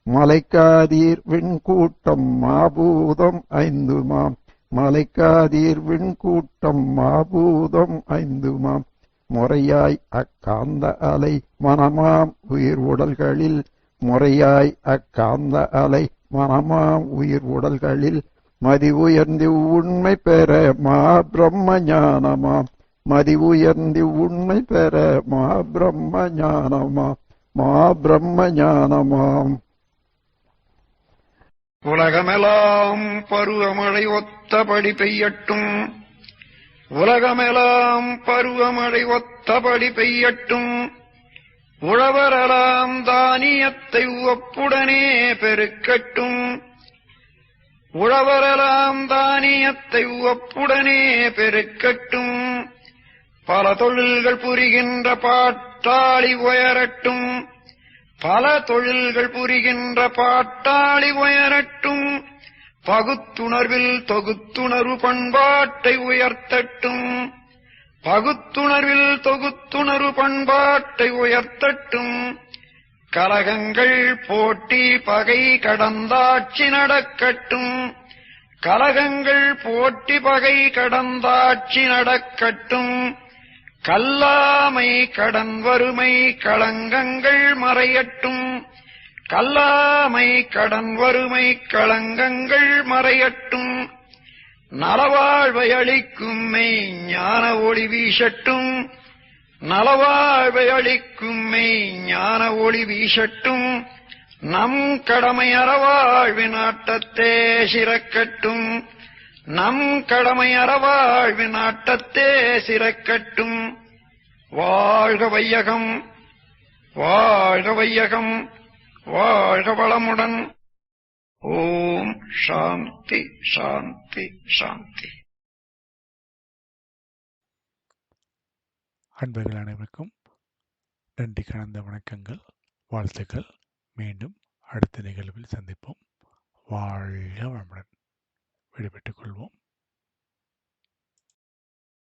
[SPEAKER 6] மலைக்காதீர் விண்கூட்டம் மாபூதம் ஐந்துமாம், மலைக்காதீர் விண்கூட்டம் மாபூதம் ஐந்துமாம், முறையாய் அக்காந்த அலை மனமாம் உயிர் உடல்களில், முறையாய் அக்காந்த அலை மனமாம் உயிர் உடல்களில், மதி உயர்ந்தி உண்மை பெற மா பிரம்ம ஞானமாம், மதி உயர்ந்தி உண்மை பெற மா பிரம்ம ஞானமாம், மா பிரம்ம ஞானமாம்.
[SPEAKER 7] உலகமெல்லாம் பருவமழை ஒத்தபடி பெய்யட்டும், உலகமெல்லாம் பருவமழை ஒத்தபடி பெய்யட்டும், உழவரெல்லாம் தானியத்தை உவப்புடனே பெருக்கட்டும், உழவரெல்லாம் தானியத்தை உவப்புடனே பெருக்கட்டும், பல தொழில்கள் புரிகின்ற பாட்டாளி உயரட்டும், பல தொழில்கள் புரிகின்ற பாட்டாளி உயரட்டும், பகுத்துணர்வில் தொகுத்துணர்வு பண்பாட்டை உயர்த்தட்டும், பகுத்துணர்வில் தொகுத்துணர்வு பண்பாட்டை உயர்த்தட்டும், கலகங்கள் போட்டி பகை கடந்தாட்சி நடக்கட்டும், கலகங்கள் போட்டி பகை கடந்தாட்சி நடக்கட்டும், கல்லாமை கடன் வறுமை களங்கங்கள் மறையட்டும், கல்லாமை கடன் வறுமை களங்கங்கள் மறையட்டும், நலவாழ்வை அளிக்கும் மெய் ஞான ஒளி வீசட்டும், நலவாழ்வை அளிக்கும் மெய் ஞான ஒளி வீசட்டும், நம் கடமை அறவாழ்வின் ஆட்டத்தே சிறக்கட்டும், நம் கடமை அறவாழ்வின் ஆட்டத்தே சிறக்கட்டும். வாழ்க வையகம், வாழ்க வையகம், வாழ்க வளமுடன். ஓம் சாந்தி சாந்தி சாந்தி.
[SPEAKER 4] அன்பர்கள் அனைவருக்கும் நன்றி கலந்த வணக்கங்கள், வாழ்த்துக்கள். மீண்டும் அடுத்த நிகழ்வில் சந்திப்போம். வாழ்க வளமுடன். விடைபெற்றுக் கொள்வோம்.